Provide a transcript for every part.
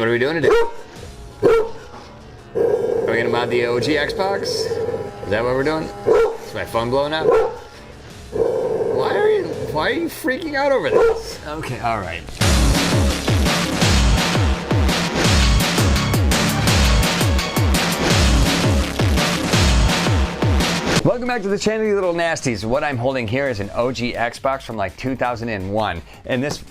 What are we doing today? Are we gonna mod the OG Xbox? Is that what we're doing? Is my phone blowing up? Why are you freaking out over this? Okay, all right. Welcome back to the channel, you little nasties. What I'm holding here is an OG Xbox from like 2001, and this.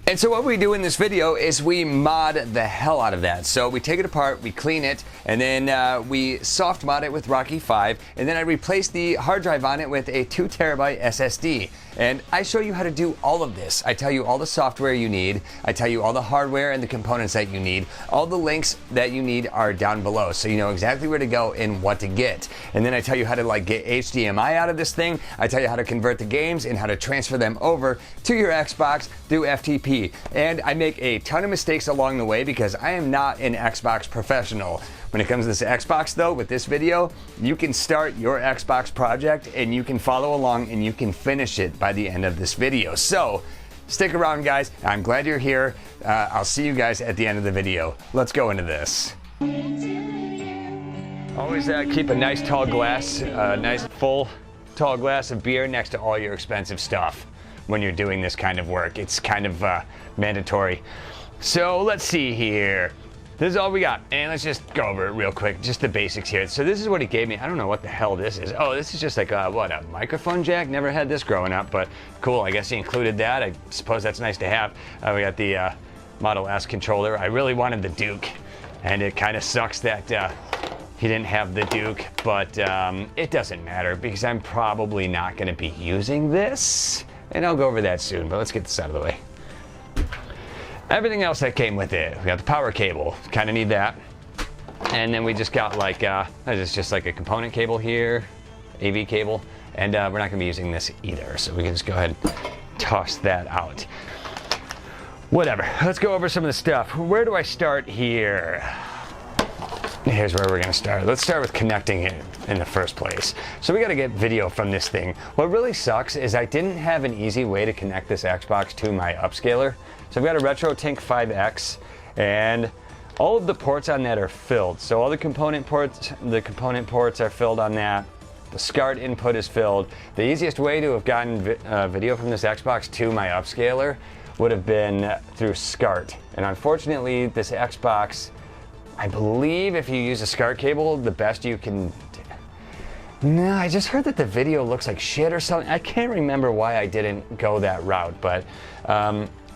And so what we do in this video is we mod the hell out of that. So we take it apart, we clean it, and then we soft mod it with Rocky5, and then I replace the hard drive on it with a 2 terabyte SSD. And I show you how to do all of this. I tell you all the software you need. I tell you all the hardware and the components that you need. All the links that you need are down below, so you know exactly where to go and what to get. And then I tell you how to like get HDMI out of this thing. I tell you how to convert the games and how to transfer them over to your Xbox through FTP. And I make a ton of mistakes along the way because I am not an Xbox professional. When it comes to this Xbox though, with this video, you can start your Xbox project and you can follow along and you can finish it by the end of this video. So stick around guys, I'm glad you're here. I'll see you guys at the end of the video. Let's go into this. Always keep a nice tall glass, nice full tall glass of beer next to all your expensive stuff when you're doing this kind of work. It's kind of mandatory. So let's see here. This is all we got, and let's just go over it real quick, just the basics here. So this is what he gave me. I don't know what the hell this is. Oh, this is just like a microphone jack? Never had this growing up, but cool. I guess he included that. I suppose that's nice to have. We got the Model S controller. I really wanted the Duke, and it kind of sucks that he didn't have the Duke, but it doesn't matter because I'm probably not gonna be using this, and I'll go over that soon, but let's get this out of the way. Everything else that came with it. We got the power cable, kind of need that. And then we just got like, it's just like a component cable here, AV cable, and we're not gonna be using this either. So we can just go ahead and toss that out. Whatever, let's go over some of the stuff. Where do I start here? Here's where we're gonna start. Let's start with connecting it in the first place. So we gotta get video from this thing. What really sucks is I didn't have an easy way to connect this Xbox to my upscaler. So I've got a RetroTink 5X, and all of the ports on that are filled. So all the component ports are filled on that. The SCART input is filled. The easiest way to have gotten video from this Xbox to my upscaler would have been through SCART. And unfortunately, this Xbox, I believe if you use a SCART cable, the best you can... No, I just heard that the video looks like shit or something. I can't remember why I didn't go that route, but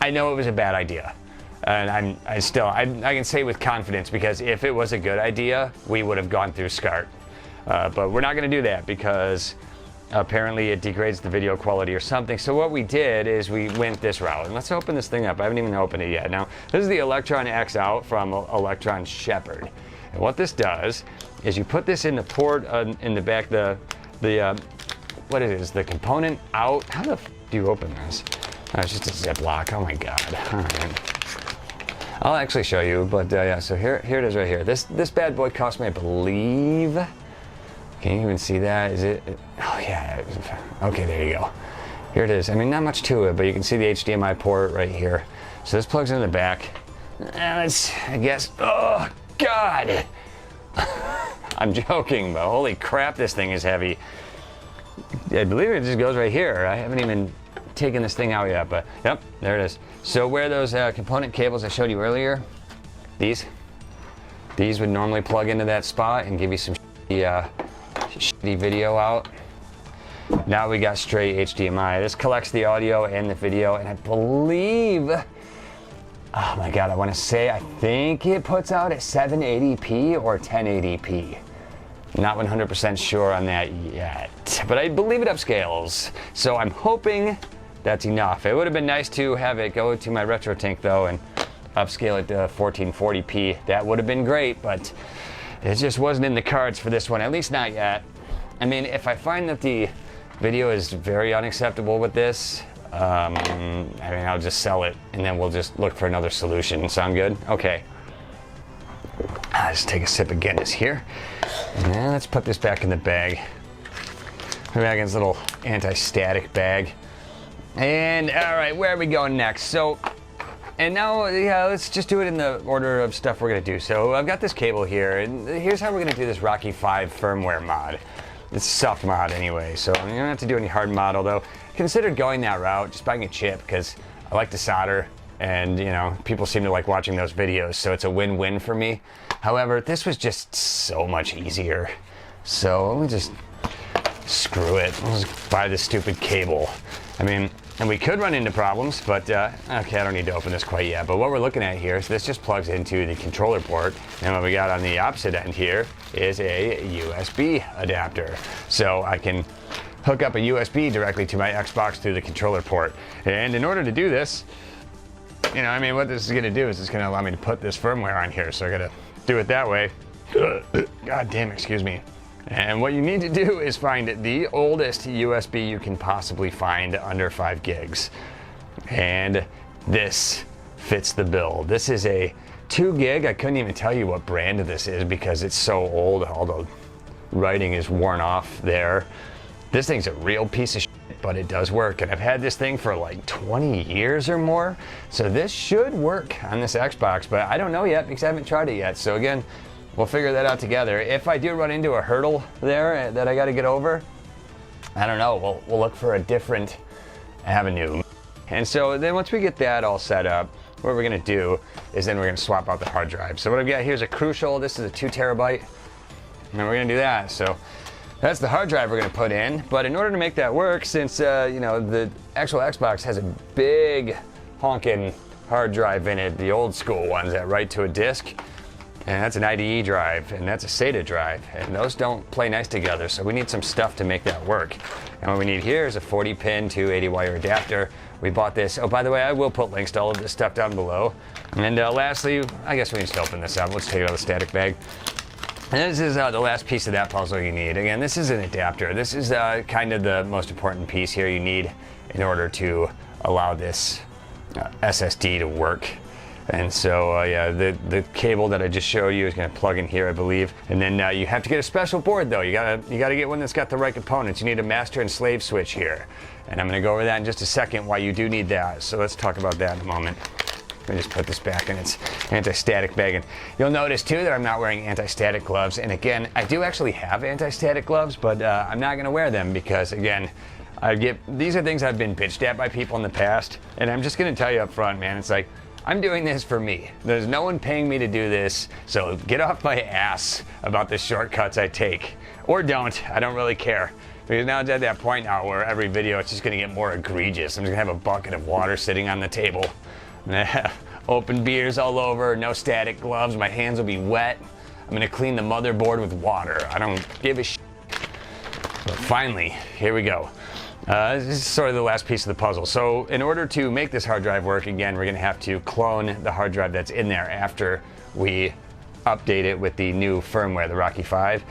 I know it was a bad idea. And I can say with confidence, because if it was a good idea, we would have gone through SCART. But we're not gonna do that because apparently it degrades the video quality or something. So what we did is we went this route. And let's open this thing up. I haven't even opened it yet. Now, this is the Electron X out from Electron Shepherd. And what this does is you put this in the port in the back, what it is, the component out. How the f do you open this? Oh, it's just a Ziploc. Oh my God. All right. I'll actually show you, but yeah, so here it is right here. This bad boy cost me, I believe, can you even see that? Is it? Oh yeah. Okay, there you go. Here it is. I mean, not much to it, but you can see the HDMI port right here. So this plugs into the back. And it's, I guess, oh God. I'm joking, but holy crap, this thing is heavy. I believe it just goes right here. I haven't even taken this thing out yet, but yep, there it is. So where those component cables I showed you earlier, these would normally plug into that spot and give you some shitty video out. Now we got straight HDMI. This collects the audio and the video, and I believe, oh my God, I want to say, I think it puts out at 780p or 1080p. Not 100% sure on that yet, but I believe it upscales. So I'm hoping that's enough. It would have been nice to have it go to my RetroTink though and upscale it to 1440p. That would have been great, but it just wasn't in the cards for this one, at least not yet. I mean, if I find that the video is very unacceptable with this, I mean, I'll just sell it and then we'll just look for another solution. Sound good? Okay. I'll just take a sip of Guinness here. And let's put this back in the bag. Put it back in this little anti-static bag. And all right, where are we going next? So, and now, yeah, let's just do it in the order of stuff we're gonna do. So I've got this cable here, and here's how we're gonna do this Rocky5 firmware mod. It's a soft mod anyway, so you don't have to do any hard mod, although consider going that route, just buying a chip, because I like to solder, and you know, people seem to like watching those videos, so it's a win-win for me. However, this was just so much easier. So let me just screw it. Let's buy this stupid cable. I mean, and we could run into problems, but okay, I don't need to open this quite yet. But what we're looking at here, so this just plugs into the controller port, and what we got on the opposite end here is a USB adapter. So I can hook up a USB directly to my Xbox through the controller port. And in order to do this, you know, I mean, what this is gonna do is it's gonna allow me to put this firmware on here. So I gotta do it that way. God damn, excuse me. And what you need to do is find the oldest USB you can possibly find under 5 gigs. And this fits the bill. This is a 2 gig. I couldn't even tell you what brand this is because it's so old. All the writing is worn off there. This thing's a real piece of shit, but it does work. And I've had this thing for like 20 years or more. So this should work on this Xbox, but I don't know yet because I haven't tried it yet. So again, we'll figure that out together. If I do run into a hurdle there that I got to get over, I don't know. We'll look for a different avenue. And so then once we get that all set up, what we're going to do is then we're going to swap out the hard drive. So what I've got here is a Crucial. This is a 2 terabyte. And we're going to do that. So that's the hard drive we're going to put in. But in order to make that work, since you know, the actual Xbox has a big honking hard drive in it, the old school ones that write to a disk, and that's an IDE drive, and that's a SATA drive, and those don't play nice together, so we need some stuff to make that work. And what we need here is a 40-pin 280 wire adapter. We bought this. Oh, by the way, I will put links to all of this stuff down below. And lastly, I guess we need to open this up. Let's take it out of the static bag. And this is the last piece of that puzzle you need. Again, this is an adapter. This is kind of the most important piece here you need in order to allow this SSD to work. And so, yeah, the cable that I just showed you is going to plug in here, I believe. And then you have to get a special board, though. You gotta get one that's got the right components. You need a master and slave switch here. And I'm going to go over that in just a second, why you do need that. So let's talk about that in a moment. Let me just put this back in its anti-static bag. And you'll notice, too, that I'm not wearing anti-static gloves. And again, I do actually have anti-static gloves, but I'm not going to wear them because, again, these are things I've been bitched at by people in the past. And I'm just going to tell you up front, man, it's like, I'm doing this for me. There's no one paying me to do this, so get off my ass about the shortcuts I take. Or don't, I don't really care. Because now it's at that point now where every video it's just gonna get more egregious. I'm just gonna have a bucket of water sitting on the table. I'm gonna have open beers all over, no static gloves, my hands will be wet. I'm gonna clean the motherboard with water. I don't give a shit. But finally, here we go. This is sort of the last piece of the puzzle. So in order to make this hard drive work, again, we're going to have to clone the hard drive that's in there after we update it with the new firmware, the Rocky5.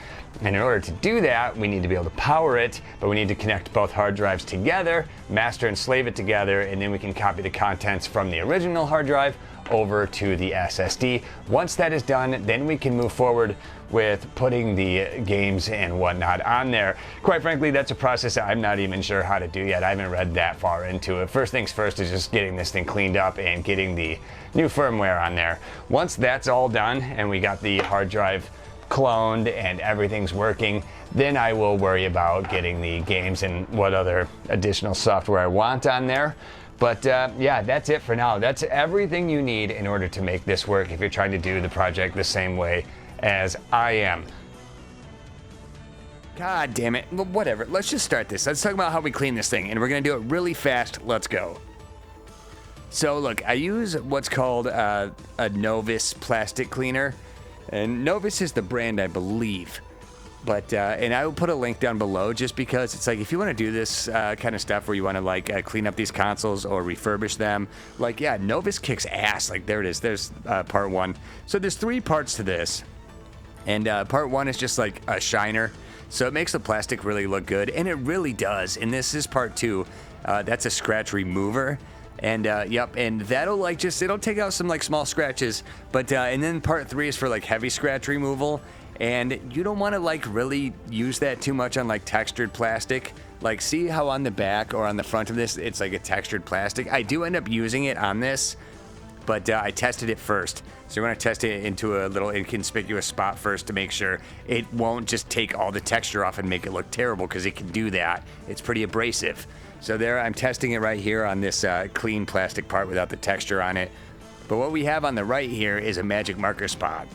And in order to do that, we need to be able to power it, but we need to connect both hard drives together, master and slave it together, and then we can copy the contents from the original hard drive over to the SSD. Once that is done, then we can move forward with putting the games and whatnot on there. Quite frankly, that's a process I'm not even sure how to do yet. I haven't read that far into it. First things first is just getting this thing cleaned up and getting the new firmware on there. Once that's all done and we got the hard drive cloned and everything's working, then I will worry about getting the games and what other additional software I want on there. But yeah, that's it for now. That's everything you need in order to make this work if you're trying to do the project the same way as I am. God damn it. Well, whatever. Let's just start this. Let's talk about how we clean this thing, and we're going to do it really fast. Let's go. So look, I use what's called a Novus plastic cleaner, and Novus is the brand, I believe. But and I will put a link down below just because it's like if you want to do this kind of stuff where you want to like clean up these consoles or refurbish them, like yeah, Novus kicks ass. Like there it is. There's part 1. So there's 3 parts to this, and part 1 is just like a shiner, so it makes the plastic really look good, and it really does. And this is part 2. That's a scratch remover. And yep, and that'll like it'll take out some like small scratches, but and then part 3 is for like heavy scratch removal, And you don't want to like really use that too much on like textured plastic. Like, see how on the back or on the front of this, it's like a textured plastic. I do end up using it on this, but I tested it first. So you want to test it into a little inconspicuous spot first to make sure it won't just take all the texture off and make it look terrible, because it can do that. It's pretty abrasive. So there, I'm testing it right here on this clean plastic part without the texture on it. But what we have on the right here is a magic marker spot.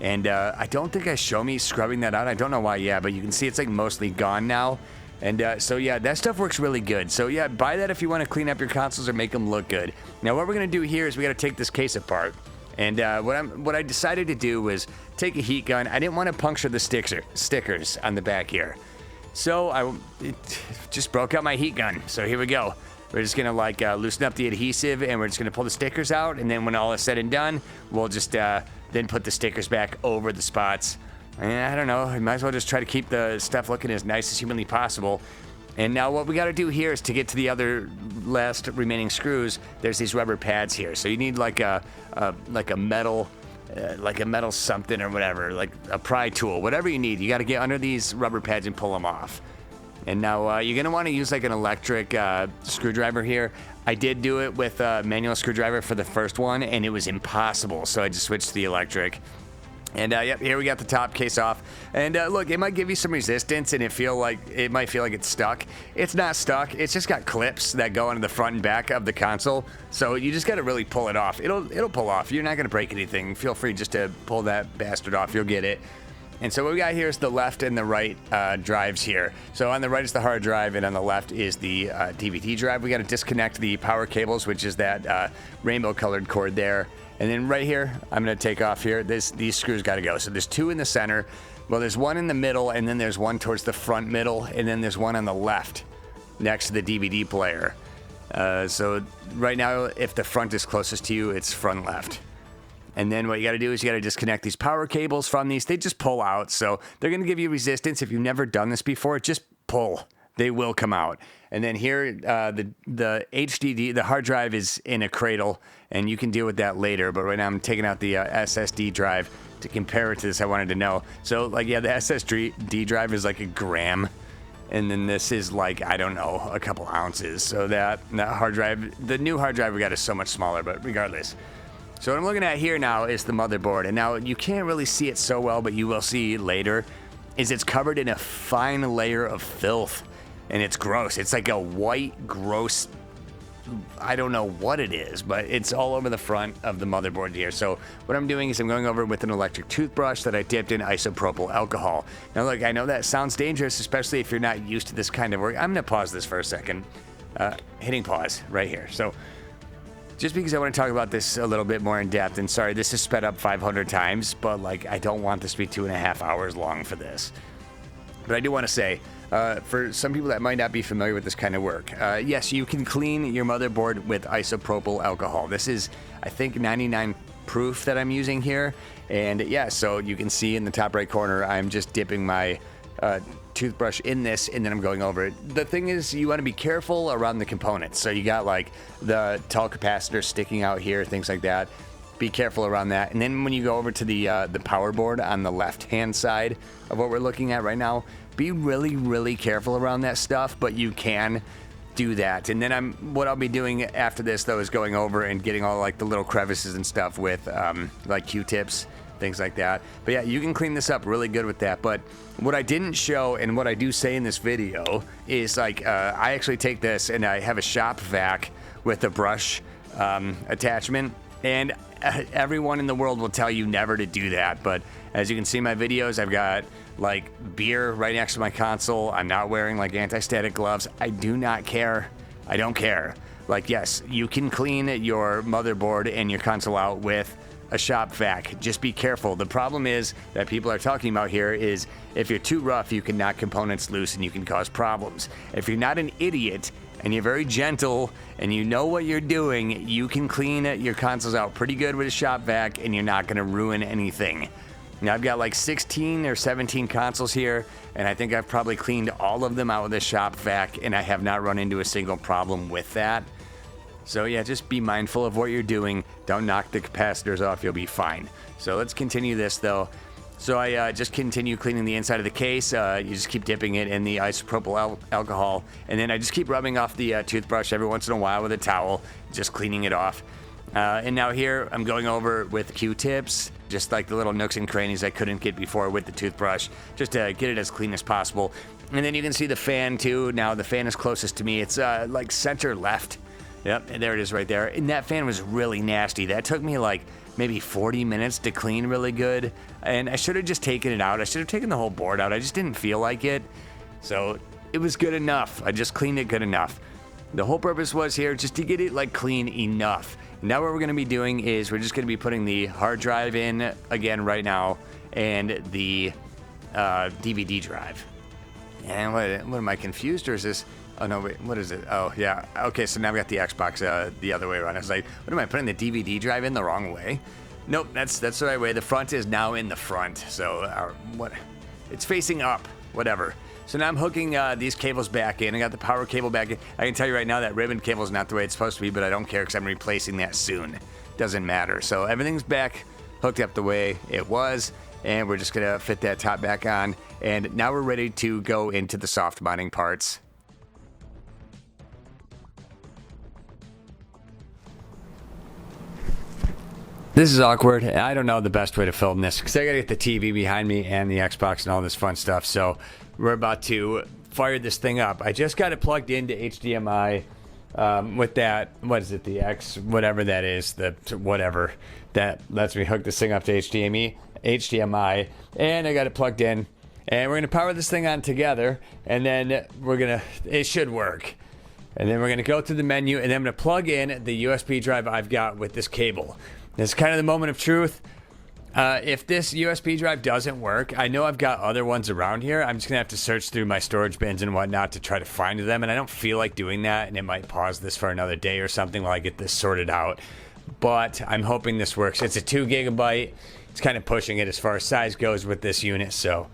And I don't think I show me scrubbing that out. I don't know why, yeah, but you can see it's like mostly gone now. And so yeah, that stuff works really good. So yeah, buy that if you want to clean up your consoles or make them look good. Now what we're gonna do here is we gotta take this case apart. And what I decided to do was take a heat gun. I didn't want to puncture the stickers on the back here. So it just broke out my heat gun. So here we go. We're just gonna like loosen up the adhesive, and we're just gonna pull the stickers out. And then when all is said and done, we'll just then put the stickers back over the spots. And I don't know, I might as well just try to keep the stuff looking as nice as humanly possible. And now what we got to do here is to get to the other last remaining screws. There's these rubber pads here, so you need like a metal something or whatever, like a pry tool, whatever you need. You got to get under these rubber pads and pull them off. And now you're gonna want to use like an electric screwdriver here. I did do it with a manual screwdriver for the first one, and it was impossible. So I just switched to the electric. And yep, here we got the top case off. And look, it might give you some resistance, and it might feel like it's stuck. It's not stuck. It's just got clips that go into the front and back of the console. So you just got to really pull it off. It'll pull off. You're not gonna break anything. Feel free just to pull that bastard off. You'll get it. And so what we got here is the left and the right drives here. So on the right is the hard drive, and on the left is the DVD drive. We got to disconnect the power cables, which is that rainbow colored cord there. And then right here, I'm going to take off here. These screws got to go. So there's two in the center. Well, there's one in the middle, and then there's one towards the front middle, and then there's one on the left next to the DVD player. So right now, if the front is closest to you, it's front left. And then what you got to do is you got to disconnect these power cables from these. They just pull out. So they're going to give you resistance. If you've never done this before, just pull. They will come out. And then here, the HDD, the hard drive is in a cradle, and you can deal with that later. But right now I'm taking out the SSD drive to compare it to this. I wanted to know. So like, yeah, the SSD drive is like a gram. And then this is like, I don't know, a couple ounces. So that hard drive, the new hard drive we got is so much smaller, but regardless. So what I'm looking at here now is the motherboard. And now you can't really see it so well, but you will see later, is it's covered in a fine layer of filth. And it's gross. It's like a white, gross, I don't know what it is, but it's all over the front of the motherboard here. So what I'm doing is I'm going over with an electric toothbrush that I dipped in isopropyl alcohol. Now look, I know that sounds dangerous, especially if you're not used to this kind of work. I'm gonna pause this for a second. Hitting pause right here. So just because I want to talk about this a little bit more in depth, and sorry, this is sped up 500 times, but like, I don't want this to be 2.5 hours long for this. But I do want to say, for some people that might not be familiar with this kind of work, yes, you can clean your motherboard with isopropyl alcohol. This is, I think, 99 proof that I'm using here. And yeah, so you can see in the top right corner, I'm just dipping my toothbrush in this, and then I'm going over it. The thing is, you want to be careful around the components. So you got like the tall capacitor sticking out here, things like that. Be careful around that. And then when you go over to the power board on the left-hand side of what we're looking at right now, be really, really careful around that stuff, but you can do that. And then what I'll be doing after this, though, is going over and getting all like the little crevices and stuff with like Q-tips, things like that. But yeah, you can clean this up really good with that. But what I didn't show, and what I do say in this video, is like I actually take this and I have a shop vac with a brush attachment. And everyone in the world will tell you never to do that. But as you can see in my videos, I've got like beer right next to my console. I'm not wearing like anti-static gloves. I do not care. I don't care. Like, yes, you can clean your motherboard and your console out with a shop vac. Just be careful. The problem is that people are talking about here is if you're too rough, you can knock components loose and you can cause problems. If you're not an idiot and you're very gentle and you know what you're doing, you can clean your consoles out pretty good with a shop vac and you're not going to ruin anything. Now I've got like 16 or 17 consoles here, and I think I've probably cleaned all of them out with a shop vac, and I have not run into a single problem with that. So yeah, just be mindful of what you're doing. Don't knock the capacitors off, you'll be fine. So let's continue this though. So I just continue cleaning the inside of the case. You just keep dipping it in the isopropyl alcohol, and then I just keep rubbing off the toothbrush every once in a while with a towel, just cleaning it off. And now here I'm going over with Q-tips, just like the little nooks and crannies I couldn't get before with the toothbrush, just to get it as clean as possible. And then you can see the fan too. Now the fan is closest to me. It's like center left. Yep, and there it is right there. And that fan was really nasty. That took me like maybe 40 minutes to clean really good. And I should have just taken it out. I should have taken the whole board out. I just didn't feel like it. So it was good enough. I just cleaned it good enough. The whole purpose was here just to get it like clean enough. Now what we're going to be doing is we're just going to be putting the hard drive in again right now, and the DVD drive. And what am I confused, or is this? Oh no, wait, what is it? Oh yeah, okay. So now we got the Xbox the other way around. I was like, what am I putting the DVD drive in the wrong way? Nope, that's the right way. The front is now in the front, so what? It's facing up. Whatever. So now I'm hooking these cables back in. I got the power cable back in. I can tell you right now that ribbon cable is not the way it's supposed to be, but I don't care because I'm replacing that soon. Doesn't matter. So everything's back, hooked up the way it was, and we're just gonna fit that top back on. And now we're ready to go into the soft modding parts. This is awkward. I don't know the best way to film this because I gotta get the TV behind me and the Xbox and all this fun stuff. So we're about to fire this thing up. I just got it plugged into HDMI with that, what is it, the X, whatever that is, the whatever that lets me hook this thing up to HDMI, and I got it plugged in, and we're gonna power this thing on together, and then it should work. And then we're gonna go through the menu, and then I'm gonna plug in the USB drive I've got with this cable. This is kind of the moment of truth. If this USB drive doesn't work, I know I've got other ones around here. I'm just going to have to search through my storage bins and whatnot to try to find them, and I don't feel like doing that, and it might pause this for another day or something while I get this sorted out. But I'm hoping this works. It's a 2 gigabyte. It's kind of pushing it as far as size goes with this unit, so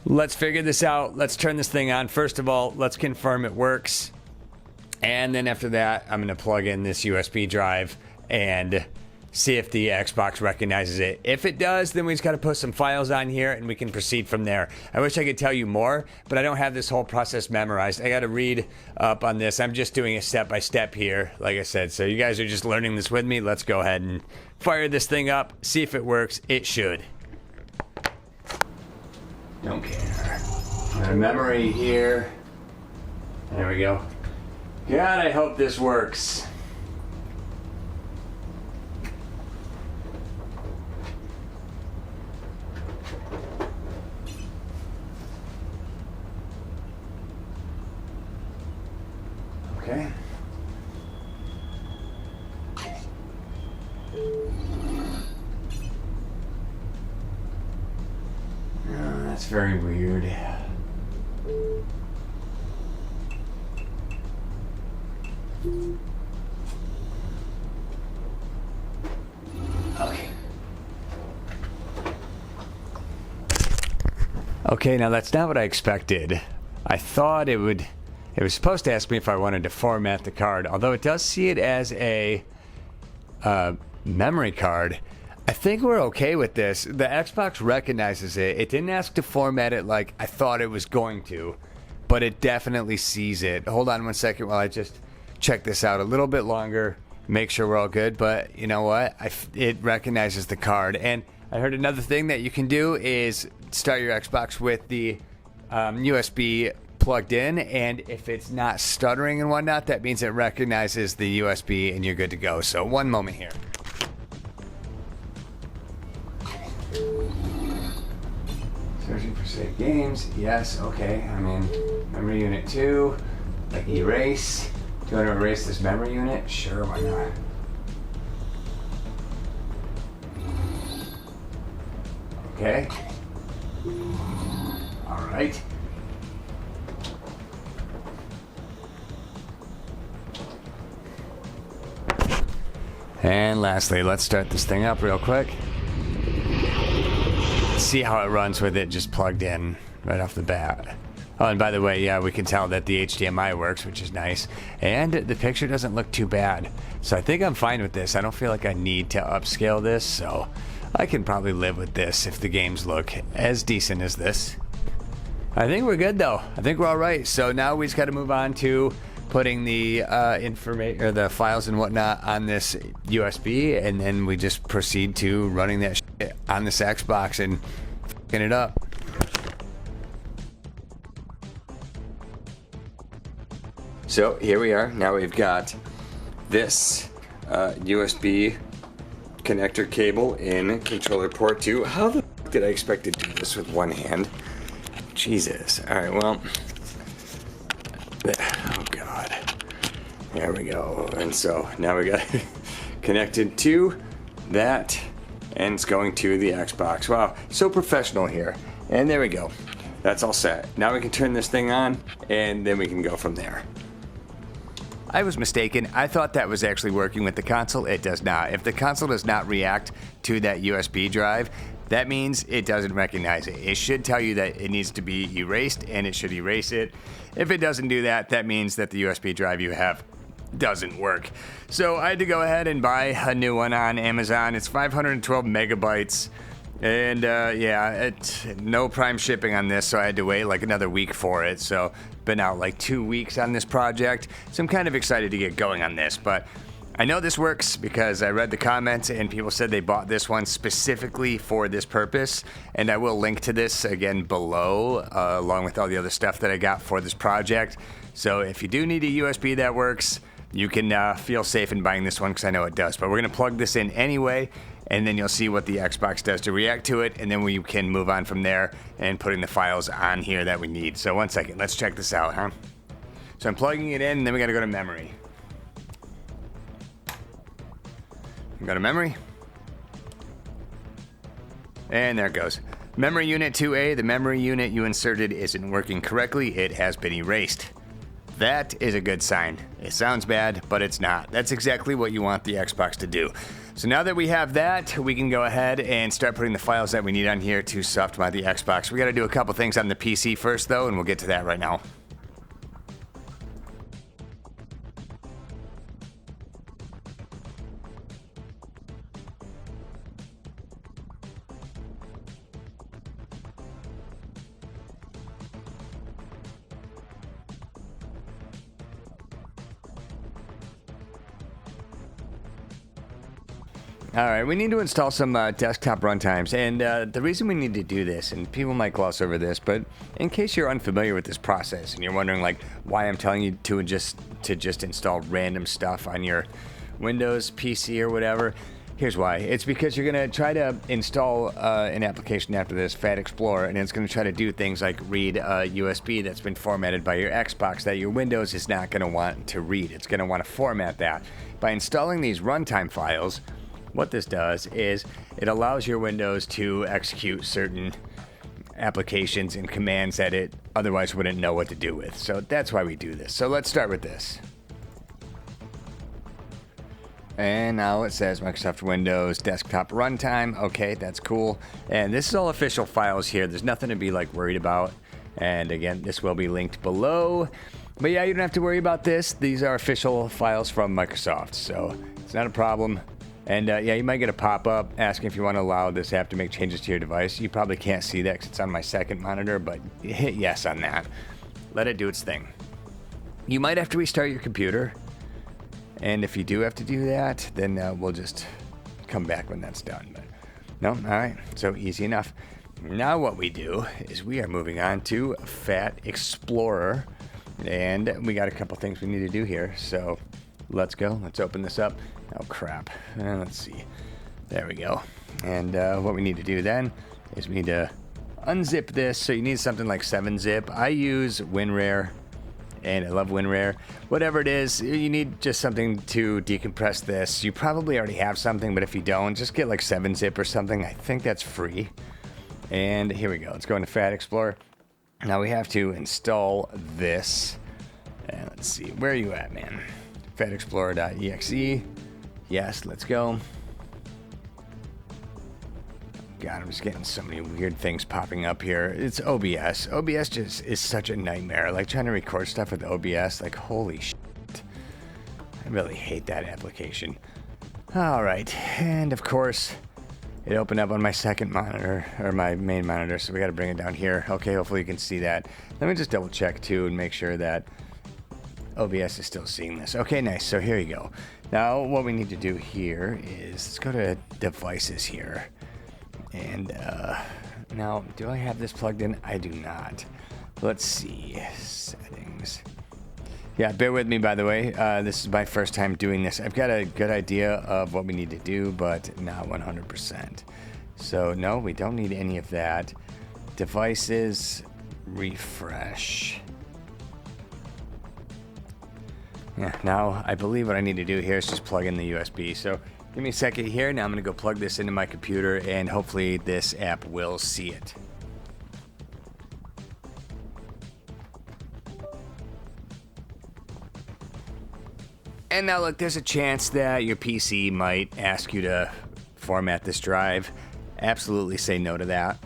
let's figure this out. Let's turn this thing on. First of all, let's confirm it works, and then after that, I'm going to plug in this USB drive and see if the Xbox recognizes it. If it does, then we just got to put some files on here and we can proceed from there. I wish I could tell you more, but I don't have this whole process memorized. I got to read up on this. I'm just doing it step by step here, like I said. So you guys are just learning this with me. Let's go ahead and fire this thing up, see if it works. It should. Don't care. Our memory here. There we go. God, I hope this works. Okay. Oh, that's very weird. Okay. Okay, now that's not what I expected. I thought it was supposed to ask me if I wanted to format the card, although it does see it as a memory card. I think we're okay with this. The Xbox recognizes it. It didn't ask to format it like I thought it was going to, but it definitely sees it. Hold on 1 second while I just check this out a little bit longer, make sure we're all good. But you know what? It recognizes the card. And I heard another thing that you can do is start your Xbox with the USB plugged in, and if it's not stuttering and whatnot, that means it recognizes the USB and you're good to go. So one moment here. Searching for saved games. Yes, okay. I'm in memory unit 2. Like erase. Do you want to erase this memory unit? Sure, why not? Okay. All right. And lastly, let's start this thing up real quick. See how it runs with it just plugged in right off the bat. Oh, and by the way, yeah, we can tell that the HDMI works, which is nice. And the picture doesn't look too bad. So I think I'm fine with this. I don't feel like I need to upscale this, so I can probably live with this if the games look as decent as this. I think we're good though. I think we're all right. So now we just got to move on to putting the information or the files and whatnot on this USB, and then we just proceed to running that shit on this Xbox and f***ing it up. So here we are. Now we've got this USB connector cable in controller port 2. How the f*** did I expect to do this with one hand? Jesus. Alright, well. Oh god. There we go. And so now we got connected to that, and it's going to the Xbox. Wow, so professional here. And there we go. That's all set. Now we can turn this thing on, and then we can go from there. I was mistaken. I thought that was actually working with the console. It does not. If the console does not react to that USB drive, that means it doesn't recognize it. It should tell you that it needs to be erased, and it should erase it. If it doesn't do that, that means that the USB drive you have doesn't work. So I had to go ahead and buy a new one on Amazon. It's 512 megabytes. And yeah, no prime shipping on this, so I had to wait like another week for it. So been out like 2 weeks on this project. So I'm kind of excited to get going on this, but I know this works because I read the comments and people said they bought this one specifically for this purpose. And I will link to this again below, along with all the other stuff that I got for this project. So if you do need a USB that works, you can feel safe in buying this one, because I know it does. But we're going to plug this in anyway, and then you'll see what the Xbox does to react to it, and then we can move on from there and putting the files on here that we need. So one second, let's check this out, huh? So I'm plugging it in, and then we got to go to memory. Go to memory. And there it goes. Memory unit 2A, the memory unit you inserted isn't working correctly. It has been erased. That is a good sign. It sounds bad, but it's not. That's exactly what you want the Xbox to do. So now that we have that, we can go ahead and start putting the files that we need on here to Softmod the Xbox. We got to do a couple things on the PC first, though, and we'll get to that right now. Alright, we need to install some desktop runtimes, and the reason we need to do this, and people might gloss over this, but in case you're unfamiliar with this process and you're wondering like why I'm telling you to just install random stuff on your Windows PC or whatever, here's why. It's because you're going to try to install an application after this, FatXplorer, and it's going to try to do things like read a USB that's been formatted by your Xbox that your Windows is not going to want to read. It's going to want to format that. By installing these runtime files, what this does is it allows your Windows to execute certain applications and commands that it otherwise wouldn't know what to do with. So that's why we do this. So let's start with this. And now it says Microsoft Windows Desktop Runtime. Okay, that's cool. And this is all official files here. There's nothing to be like worried about. And again, this will be linked below. But yeah, you don't have to worry about this. These are official files from Microsoft, so it's not a problem. And yeah, you might get a pop-up asking if you want to allow this app to make changes to your device. You probably can't see that because it's on my second monitor, but hit yes on that. Let it do its thing. You might have to restart your computer. And if you do have to do that, then we'll just come back when that's done. But no, all right, so easy enough. Now what we do is we are moving on to FatXplorer. And we got a couple things we need to do here. So let's go. Let's open this up. Oh, crap. Let's see. There we go. And what we need to do then is we need to unzip this. So you need something like 7-zip. I use WinRare, and I love WinRare. Whatever it is, you need just something to decompress this. You probably already have something, but if you don't, just get like 7-zip or something. I think that's free. And here we go. Let's go into FatXplorer. Now we have to install this. And let's see. Where are you at, man? FatXplorer.exe. Yes, let's go. God, I'm just getting so many weird things popping up here. It's OBS. OBS just is such a nightmare. Like trying to record stuff with OBS, like holy shit. I really hate that application. All right, and of course, it opened up on my second monitor, or my main monitor, so we got to bring it down here. Okay, hopefully you can see that. Let me just double check too and make sure that OBS is still seeing this. Okay, nice. So here you go. Now what we need to do here is, let's go to devices here. And now, do I have this plugged in? I do not. Let's see. Settings. Yeah, bear with me, by the way. This is my first time doing this. I've got a good idea of what we need to do, but not 100%. So no, we don't need any of that. Devices, refresh. Yeah, now I believe what I need to do here is just plug in the USB. So give me a second here. Now I'm going to go plug this into my computer, and hopefully this app will see it. And now look, there's a chance that your PC might ask you to format this drive. Absolutely say no to that.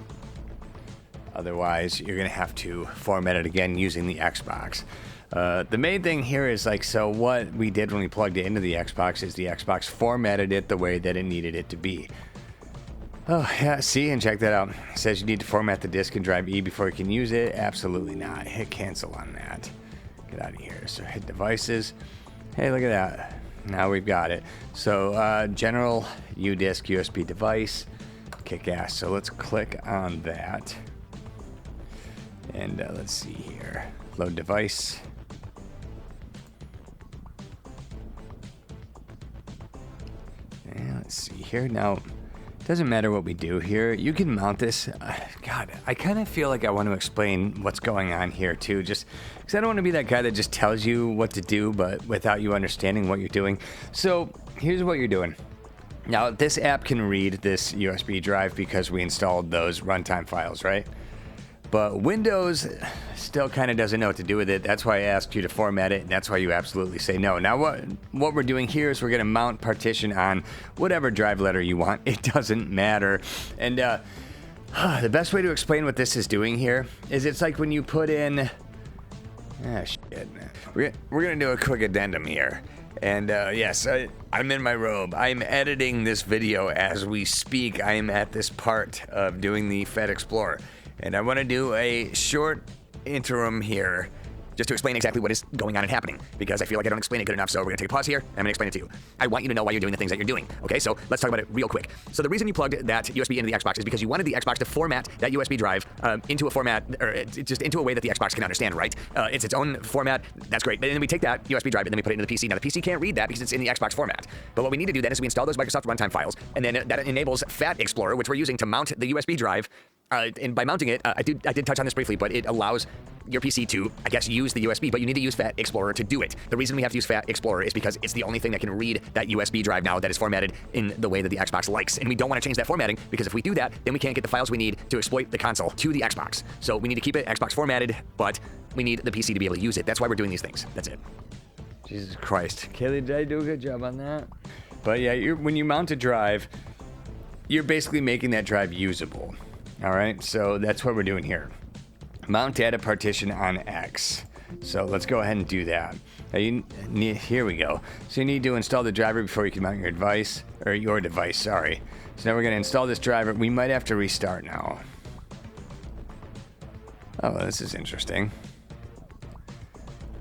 Otherwise, you're going to have to format it again using the Xbox. The main thing here is, like, so what we did when we plugged it into the Xbox is the Xbox formatted it the way that it needed it to be. Oh, yeah, see, and check that out. It says you need to format the disk and drive E before you can use it. Absolutely not. Hit cancel on that. Get out of here. So hit devices. Hey, look at that. Now we've got it. So general U-disk USB device. Kick ass. So let's click on that. And let's see here. Load device. And let's see here. Now, doesn't matter what we do here. You can mount this. God, I kind of feel like I want to explain what's going on here too, just because I don't want to be that guy that just tells you what to do, but without you understanding what you're doing. So here's what you're doing. Now, this app can read this USB drive because we installed those runtime files, right? But Windows still kind of doesn't know what to do with it. That's why I asked you to format it, and that's why you absolutely say no. Now, what we're doing here is we're going to mount partition on whatever drive letter you want. It doesn't matter. And the best way to explain what this is doing here is it's like when you put in... shit, man. We're going to do a quick addendum here. And yes, I'm in my robe. I'm editing this video as we speak. I am at this part of doing the FatXplorer. And I want to do a short interim here just to explain exactly what is going on and happening, because I feel like I don't explain it good enough. So we're going to take a pause here, and I'm going to explain it to you. I want you to know why you're doing the things that you're doing. Okay, so let's talk about it real quick. So the reason you plugged that USB into the Xbox is because you wanted the Xbox to format that USB drive into a format, or just into a way that the Xbox can understand, right? It's its own format. That's great. But then we take that USB drive and then we put it into the PC. Now the PC can't read that because it's in the Xbox format. But what we need to do then is we install those Microsoft runtime files, and then that enables FatXplorer, which we're using to mount the USB drive. And by mounting it, I did touch on this briefly, but it allows your PC to, I guess, use the USB, but you need to use FatXplorer to do it. The reason we have to use FatXplorer is because it's the only thing that can read that USB drive now that is formatted in the way that the Xbox likes. And we don't want to change that formatting, because if we do that, then we can't get the files we need to exploit the console to the Xbox. So we need to keep it Xbox formatted, but we need the PC to be able to use it. That's why we're doing these things. That's it. Jesus Christ. Kaylee, did I do a good job on that? But yeah, when you mount a drive, you're basically making that drive usable. All right, so that's what we're doing here. Mount data partition on X. So let's go ahead and do that. Here we go. So you need to install the driver before you can mount your device, sorry. So now we're gonna install this driver. We might have to restart now. Oh, this is interesting.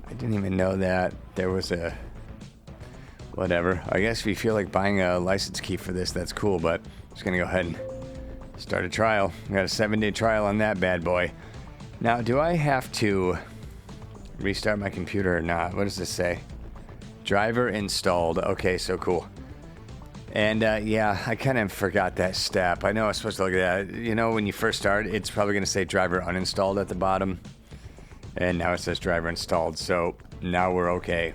I didn't even know that there was a... Whatever. I guess if you feel like buying a license key for this, that's cool, but I'm just gonna go ahead and start a trial. We got a 7-day trial on that bad boy. Now, do I have to restart my computer or not? What does this say? Driver installed. Okay, so cool. And yeah, I kind of forgot that step. I know I was supposed to look at that. You know, when you first start, it's probably going to say driver uninstalled at the bottom. And now it says driver installed. So now we're okay.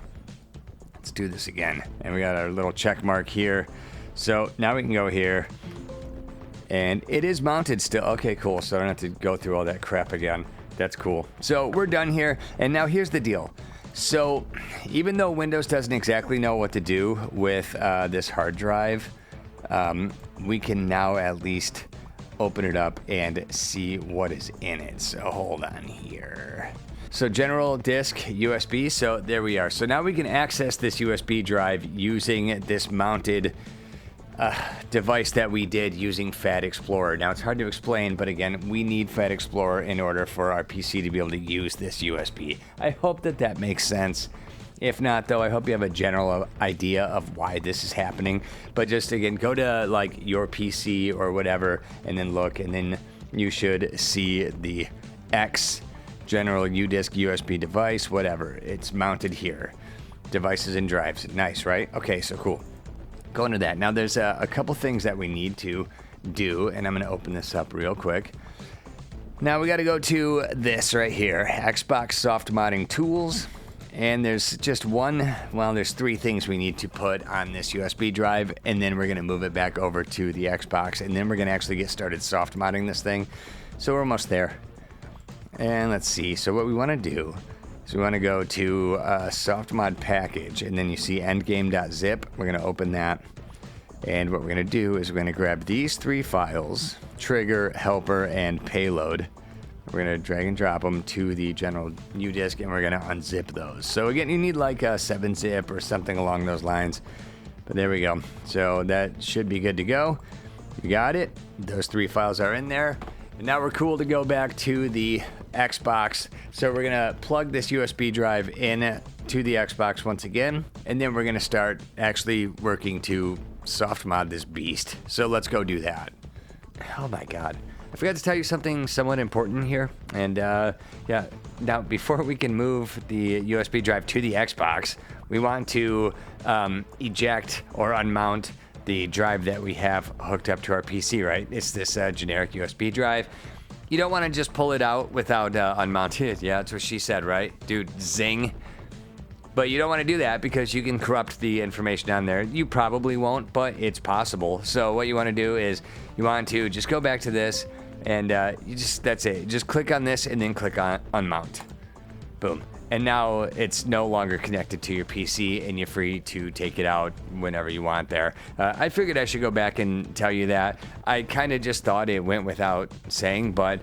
Let's do this again. And we got our little check mark here. So now we can go here. And it is mounted still. Okay, cool. So I don't have to go through all that crap again. That's cool. So we're done here. And now here's the deal. So even though Windows doesn't exactly know what to do with this hard drive, we can now at least open it up and see what is in it. So hold on here. So general disk USB. So there we are. So now we can access this USB drive using this mounted device that we did using FatXplorer. Now, it's hard to explain, but again, we need FatXplorer in order for our PC to be able to use this USB. I hope that makes sense. If not, though, I hope you have a general idea of why this is happening. But just, again, go to, like, your PC or whatever, and then look, and then you should see the X general UDisk USB device, whatever. It's mounted here. Devices and drives. Nice, right? Okay, so cool. Go into that. Now, there's a couple things that we need to do, and I'm going to open this up real quick. Now, we got to go to this right here, Xbox Softmodding Tools, and there's just there's three things we need to put on this USB drive, and then we're going to move it back over to the Xbox, and then we're going to actually get started soft modding this thing. So we're almost there. And let's see. So what we want to do is we want to go to soft mod package, and then you see endgame.zip. We're going to open that, and what we're going to do is we're going to grab these three files, trigger, helper, and payload. We're going to drag and drop them to the general UDisk, and we're going to unzip those. So again, you need like a 7-zip or something along those lines, but there we go. So that should be good to go. We got it. Those three files are in there. And now we're cool to go back to the Xbox. So we're gonna plug this USB drive in to the Xbox once again, and then we're gonna start actually working to soft mod this beast. So let's go do that. Oh my God. I forgot to tell you something somewhat important here. And yeah, now before we can move the USB drive to the Xbox, we want to eject or unmount the drive that we have hooked up to our PC, right? It's this generic USB drive. You don't want to just pull it out without unmounting it. Yeah, that's what she said, right? Dude, zing. But you don't want to do that because you can corrupt the information on there. You probably won't, but it's possible. So what you want to do is you want to just go back to this, and that's it. Just click on this and then click on unmount. Boom. And now it's no longer connected to your PC, and you're free to take it out whenever you want there. I figured I should go back and tell you that. I kind of just thought it went without saying, but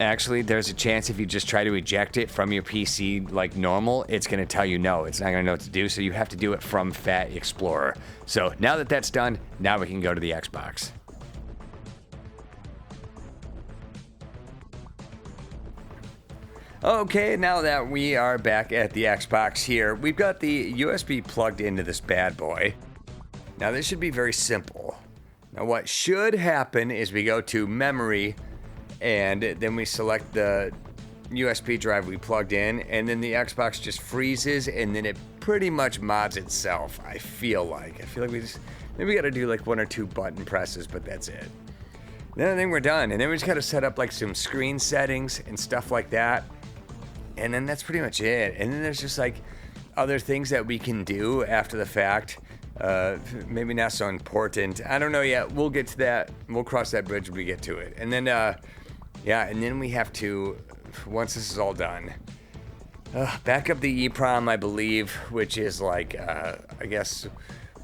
actually there's a chance if you just try to eject it from your PC like normal, it's going to tell you no. It's not going to know what to do, so you have to do it from FatXplorer. So now that that's done, now we can go to the Xbox. Okay, now that we are back at the Xbox here, we've got the USB plugged into this bad boy. Now this should be very simple. Now what should happen is we go to memory, and then we select the USB drive we plugged in, and then the Xbox just freezes, and then it pretty much mods itself, I feel like we just, maybe we gotta do like 1 or 2 button presses, but that's it. Then I think we're done, and then we just gotta set up like some screen settings and stuff like that. And then that's pretty much it. And then there's just like other things that we can do after the fact. Maybe not so important. I don't know yet. We'll get to that. We'll cross that bridge when we get to it. And then, yeah, and then we have to, once this is all done, back up the EEPROM, I believe, which is like, I guess,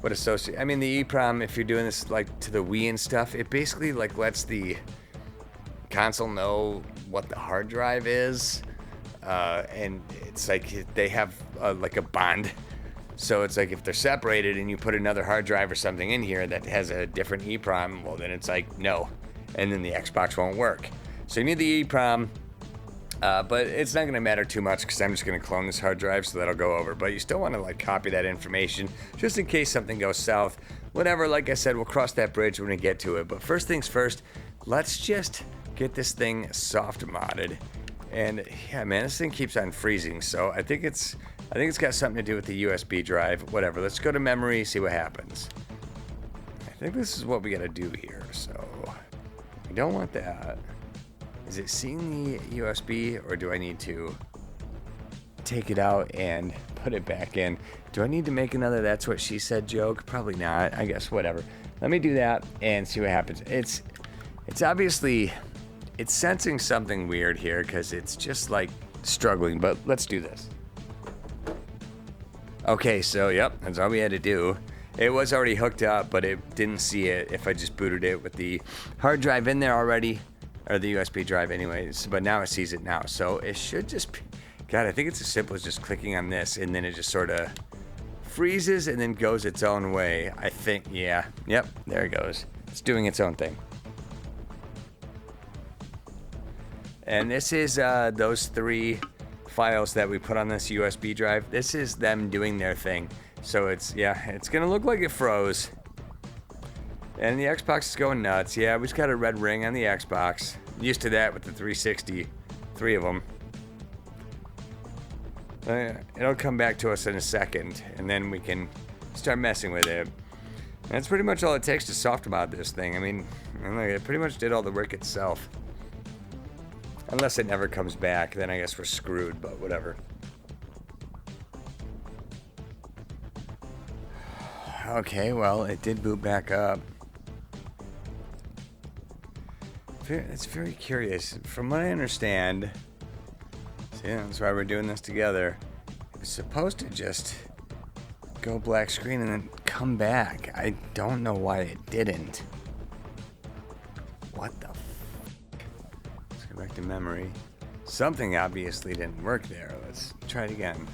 what associate. I mean, the EEPROM, if you're doing this like to the Wii and stuff, it basically like lets the console know what the hard drive is. And it's like they have like a bond, so it's like if they're separated and you put another hard drive or something in here that has a different EEPROM, well then it's like no, and then the Xbox won't work. So you need the EEPROM, but it's not going to matter too much because I'm just going to clone this hard drive, so that'll go over. But you still want to like copy that information just in case something goes south. Whatever, like I said, we'll cross that bridge when we get to it. But first things first, let's just get this thing soft modded. And yeah, man, this thing keeps on freezing, so I think it's got something to do with the USB drive. Whatever, let's go to memory, see what happens. I think this is what we gotta do here, so we don't want that. Is it seeing the USB, or do I need to take it out and put it back in? Do I need to make another "that's what she said" joke? Probably not, I guess, whatever. Let me do that and see what happens. It's obviously, it's sensing something weird here because it's just like struggling, but let's do this. Okay, so yep, that's all we had to do. It was already hooked up, but it didn't see it if I just booted it with the hard drive in there already, or the USB drive anyways, but now it sees it now. So it should just, God, I think it's as simple as just clicking on this, and then it just sort of freezes and then goes its own way. I think, yeah. Yep, there it goes. It's doing its own thing. And this is those 3 files that we put on this USB drive. This is them doing their thing. So it's, yeah, it's gonna look like it froze. And the Xbox is going nuts. Yeah, we just got a red ring on the Xbox. I'm used to that with the 360, 3 of them. It'll come back to us in a second, and then we can start messing with it. And that's pretty much all it takes to soft mod this thing. I mean, it pretty much did all the work itself. Unless it never comes back, then I guess we're screwed, but whatever. Okay, well, it did boot back up. It's very curious. From what I understand, see, that's why we're doing this together. It's supposed to just go black screen and then come back. I don't know why it didn't. What the f? Let's go back to memory. Something obviously didn't work there. Let's try it again.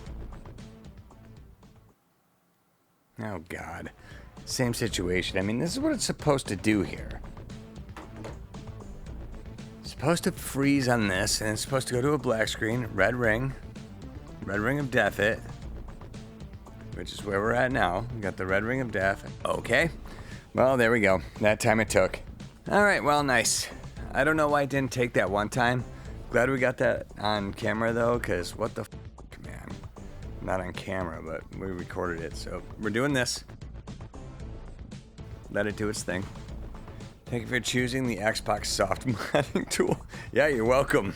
Oh God. Same situation. I mean, this is what it's supposed to do here. It's supposed to freeze on this, and it's supposed to go to a black screen, red ring of death it, which is where we're at now. We got the red ring of death. Okay. Well, there we go. That time it took. All right, well, nice. I don't know why it didn't take that one time. Glad we got that on camera, though, because what the f, man. Not on camera, but we recorded it, so we're doing this. Let it do its thing. Thank you for choosing the Xbox soft modding tool. Yeah, you're welcome.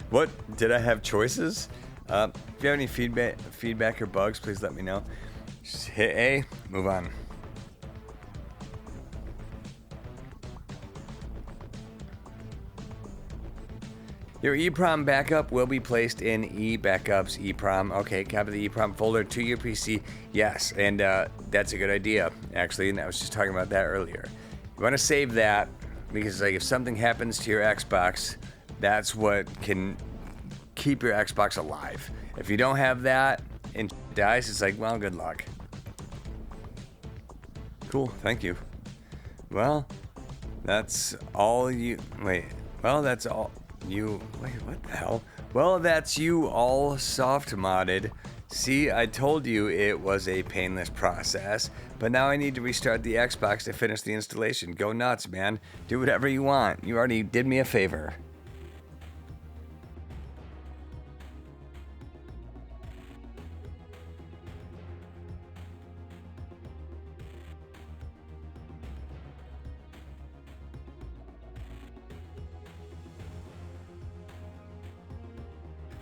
What? Did I have choices? If you have any feedback or bugs, please let me know. Just hit A, move on. Your EEPROM backup will be placed in eBackups EEPROM. Okay, copy the EEPROM folder to your PC. Yes, and that's a good idea, actually, and I was just talking about that earlier. You want to save that because, like, if something happens to your Xbox, that's what can keep your Xbox alive. If you don't have that and it dies, it's like, well, good luck. Cool, thank you. Well, that's all you... Wait, well, that's all... You, wait, what the hell? Well, that's you all soft modded. See, I told you it was a painless process, but now I need to restart the Xbox to finish the installation. Go nuts, man. Do whatever you want. You already did me a favor.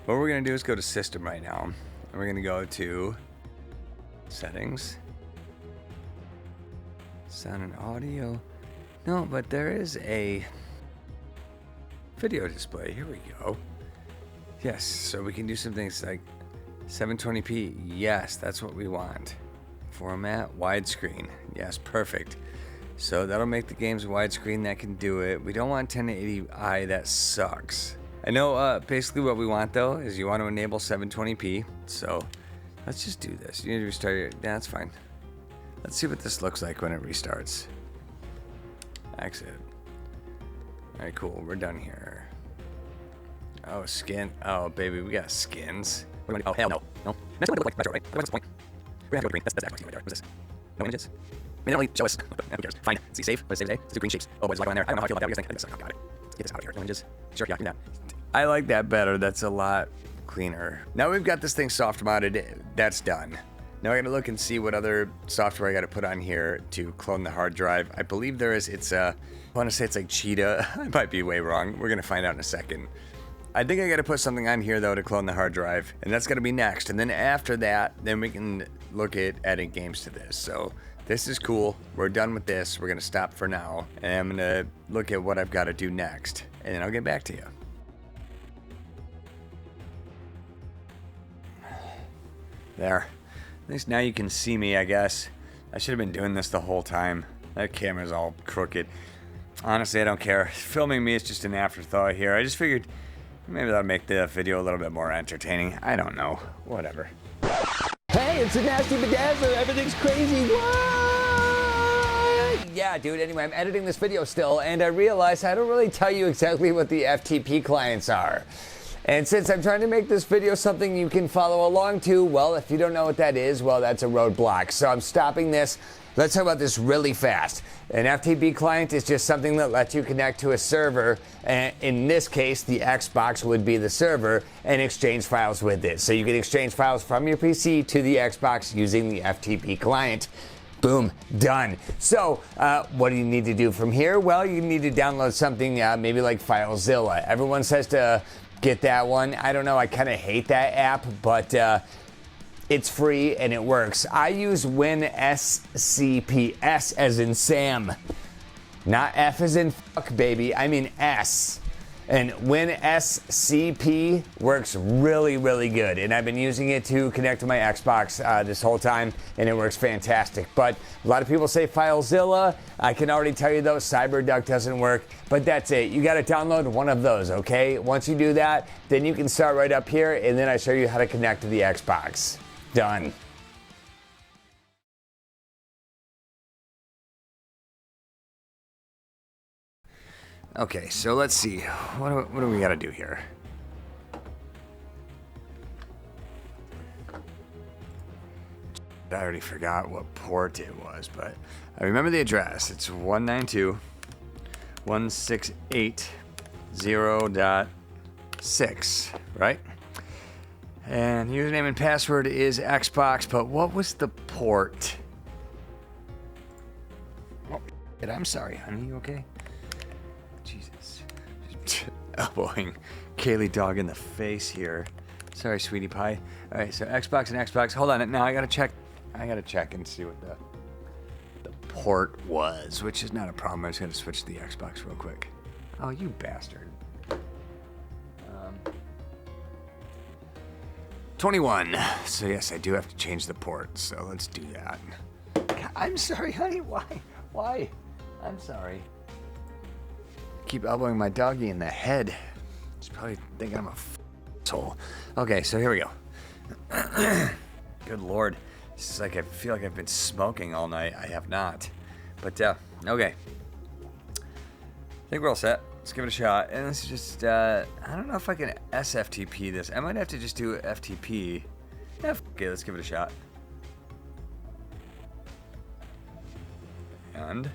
What we're going to do is go to System right now. And we're going to go to Settings. Sound and Audio. No, but there is a video display. Here we go. Yes, so we can do some things like 720p. Yes, that's what we want. Format, widescreen. Yes, perfect. So that'll make the games widescreen. That can do it. We don't want 1080i. That sucks. I know basically what we want, though, is you want to enable 720p. So let's just do this. You need to restart your... Yeah, that's fine. Let's see what this looks like when it restarts. Exit. All right, cool. We're done here. Oh, skin. Oh, baby, we got skins. Oh, hell no. No. That's what it look like retro, right? What's the point? We're gonna have to go green. That's Xbox right there. What's this? No images? I mean, only show us. Who cares? Fine. See, save. What does it say today? Let's do green shapes. Oh, what is like on there? I don't know how I feel about that. What do you guys think? I got it. Let's get this out of here. No images. Sure, yeah, do that. I like that better. That's a lot cleaner. Now we've got this thing soft modded. That's done. Now I gotta look and see what other software I gotta put on here to clone the hard drive. I believe there is. It's I want to say it's like Cheetah. I might be way wrong. We're gonna find out in a second. I think I gotta put something on here though to clone the hard drive, and that's gonna be next. And then after that, then we can look at adding games to this. So this is cool. We're done with this. We're gonna stop for now, and I'm gonna look at what I've got to do next, and then I'll get back to you. There. At least now you can see me, I guess. I should have been doing this the whole time. That camera's all crooked. Honestly, I don't care. Filming me is just an afterthought here. I just figured maybe that'll make the video a little bit more entertaining. I don't know. Whatever. Hey, it's a nasty bedazzler. Everything's crazy. What? Yeah, dude. Anyway, I'm editing this video still, and I realized I don't really tell you exactly what the FTP clients are. And since I'm trying to make this video something you can follow along to, well, if you don't know what that is, well, that's a roadblock. So I'm stopping this. Let's talk about this really fast. An FTP client is just something that lets you connect to a server, and in this case, the Xbox would be the server, and exchange files with it. So you can exchange files from your PC to the Xbox using the FTP client. Boom, done. So what do you need to do from here? Well, you need to download something maybe like FileZilla. Everyone says to get that one. I don't know, I kind of hate that app, but it's free and it works. I use WinSCP, as in Sam. Not F as in fuck, baby. I mean S. And WinSCP works really, really good. And I've been using it to connect to my Xbox this whole time, and it works fantastic. But a lot of people say FileZilla. I can already tell you though, CyberDuck doesn't work. But that's it. You got to download one of those, okay? Once you do that, then you can start right up here, and then I show you how to connect to the Xbox. Done. Okay, so let's see. What do we got to do here? I already forgot what port it was, but I remember the address. It's 192.168.0.6, right? And username and password is Xbox, but what was the port? Oh, shit, I'm sorry, honey. You okay? Jesus. Elbowing Kaylee dog in the face here. Sorry, sweetie pie. All right, so Xbox and Xbox. Hold on. Now I gotta check. I gotta check and see what the port was, which is not a problem. I just gotta switch to the Xbox real quick. Oh, you bastard. 21. So yes, I do have to change the port. So let's do that. God, I'm sorry, honey. Why? Why? I'm sorry. Keep elbowing my doggy in the head. She's probably thinking I'm a asshole. Okay, so here we go. Good Lord. This is like, I feel like I've been smoking all night. I have not. But, okay. I think we're all set. Let's give it a shot. And this is just, I don't know if I can SFTP this. I might have to just do FTP. Yeah, okay, let's give it a shot. And,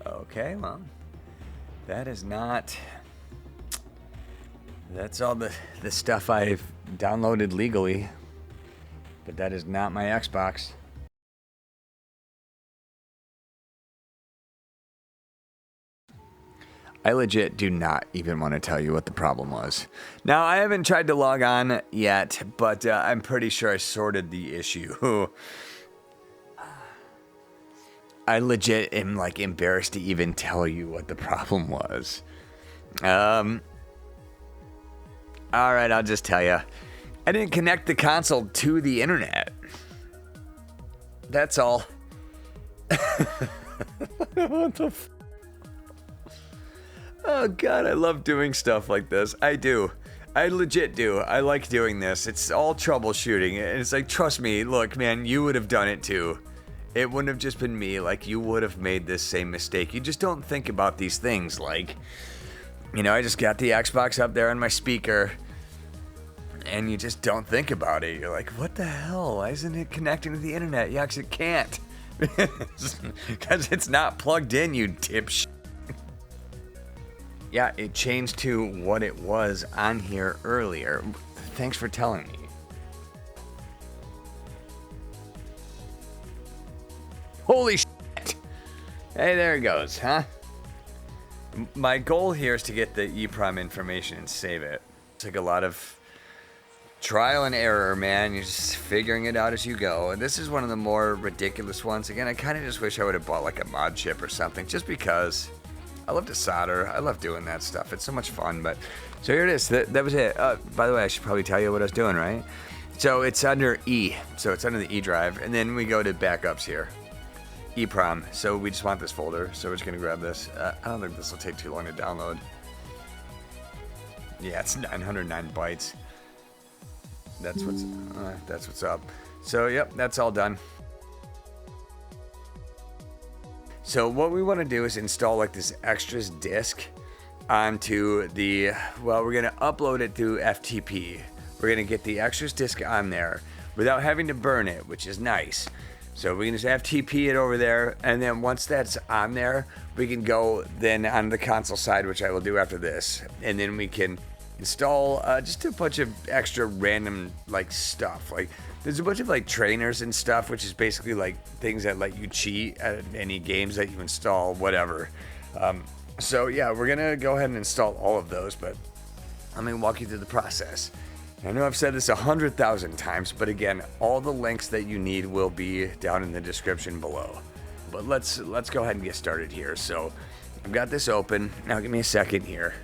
okay, well, that is not, that's all the stuff I've downloaded legally, but that is not my Xbox. I legit do not even want to tell you what the problem was. Now, I haven't tried to log on yet, but I'm pretty sure I sorted the issue. I legit am like embarrassed to even tell you what the problem was. All right, I'll just tell you. I didn't connect the console to the internet. That's all. What the f? Oh God, I love doing stuff like this. I do. I legit do. I like doing this. It's all troubleshooting. And it's like, trust me, look, man, you would have done it too. It wouldn't have just been me. Like, you would have made this same mistake. You just don't think about these things. Like, you know, I just got the Xbox up there on my speaker, and you just don't think about it. You're like, what the hell? Why isn't it connecting to the internet? Yeah, 'cause it can't. Because it's not plugged in, you dipshit. Yeah, it changed to what it was on here earlier. Thanks for telling me. Holy shit! Hey, there it goes, huh? My goal here is to get the EEPROM information and save it. It's like a lot of trial and error, man. You're just figuring it out as you go. And this is one of the more ridiculous ones. Again, I kind of just wish I would have bought like a mod chip or something, just because I love to solder. I love doing that stuff. It's so much fun. But so here it is. That was it. By the way, I should probably tell you what I was doing, right? So it's under E. So it's under the E drive. And then we go to backups here. EEPROM. So we just want this folder. So we're just going to grab this. I don't think this will take too long to download. Yeah, it's 909 bytes. That's what's up. So yep, that's all done. So what we want to do is install like this extras disk onto the, well, we're going to upload it through FTP. We're going to get the extras disk on there without having to burn it, which is nice. So we can just FTP it over there, and then once that's on there, we can go then on the console side, which I will do after this, and then we can install just a bunch of extra random like stuff. Like there's a bunch of like trainers and stuff, which is basically like things that let you cheat at any games that you install, whatever. So yeah, we're gonna go ahead and install all of those, but let me walk you through the process. I know I've said this 100,000 times, but again, all the links that you need will be down in the description below. But let's go ahead and get started here. So I've got this open. Now give me a second here.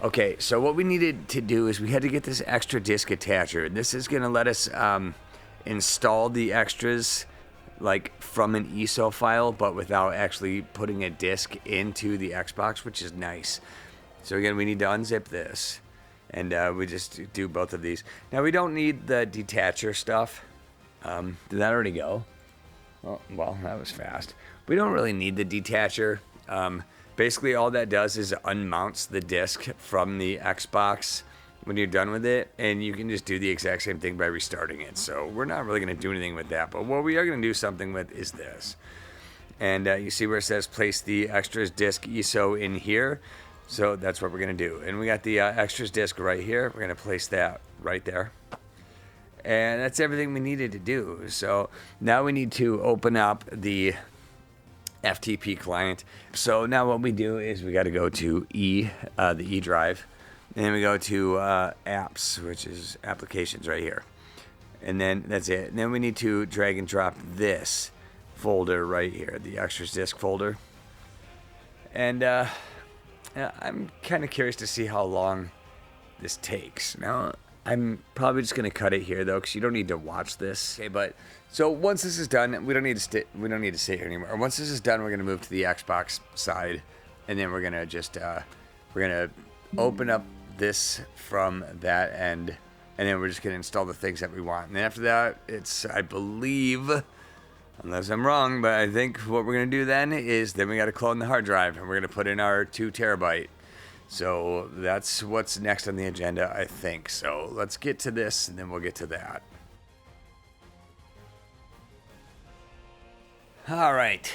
Okay, so what we needed to do is we had to get this extra disk attacher. This is gonna let us install the extras like from an ISO file, but without actually putting a disk into the Xbox, which is nice. So again, we need to unzip this. And we just do both of these. Now we don't need the detacher stuff. Did that already go? Oh, well, that was fast. We don't really need the detacher. Basically all that does is unmounts the disc from the Xbox when you're done with it, and you can just do the exact same thing by restarting it. So we're not really going to do anything with that, but what we are going to do something with is this. And you see where it says place the extras disk ISO in here. So that's what we're going to do. And we got the extras disk right here. We're going to place that right there. And that's everything we needed to do. So now we need to open up the FTP client. So now what we do is we got to go to the E drive. And then we go to apps, which is applications right here. And then that's it. And then we need to drag and drop this folder right here, the extras disk folder. And I'm kind of curious to see how long this takes. Now, I'm probably just gonna cut it here though, because you don't need to watch this. Okay, but so once this is done, we don't need to sit here anymore. Once this is done, we're gonna move to the Xbox side, and then we're gonna just we're gonna open up this from that end, and then we're just gonna install the things that we want. And then after that, it's, I believe, unless I'm wrong, but I think what we're going to do then is then we got to clone the hard drive, and we're going to put in our 2 terabyte. So that's what's next on the agenda, I think. So let's get to this, and then we'll get to that. All right.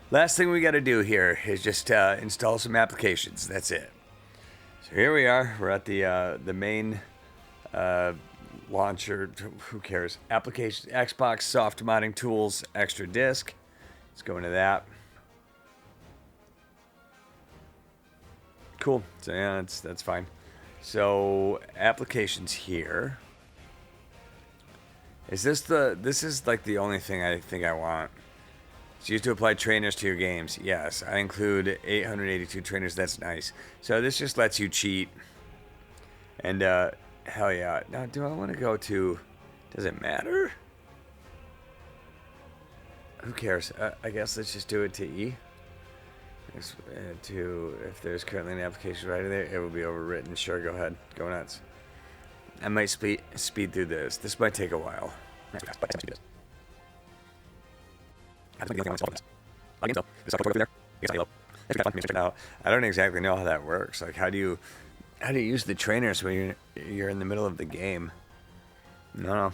Last thing we got to do here is just install some applications. That's it. So here we are. We're at the main launcher, who cares? Application, Xbox Softmodding Tools, extra disk. Let's go into that. Cool. So yeah, that's fine. So applications here. This is like the only thing I think I want. It's used to apply trainers to your games. Yes, I include 882 trainers. That's nice. So this just lets you cheat. And hell yeah. Now, do I want to go to... Does it matter? Who cares? I guess let's just do it to E. If there's currently an application right there, it will be overwritten. Sure, go ahead. Go nuts. I might speed through this. This might take a while. Now, I don't exactly know how that works. Like, how do you use the trainers when you're in the middle of the game? No,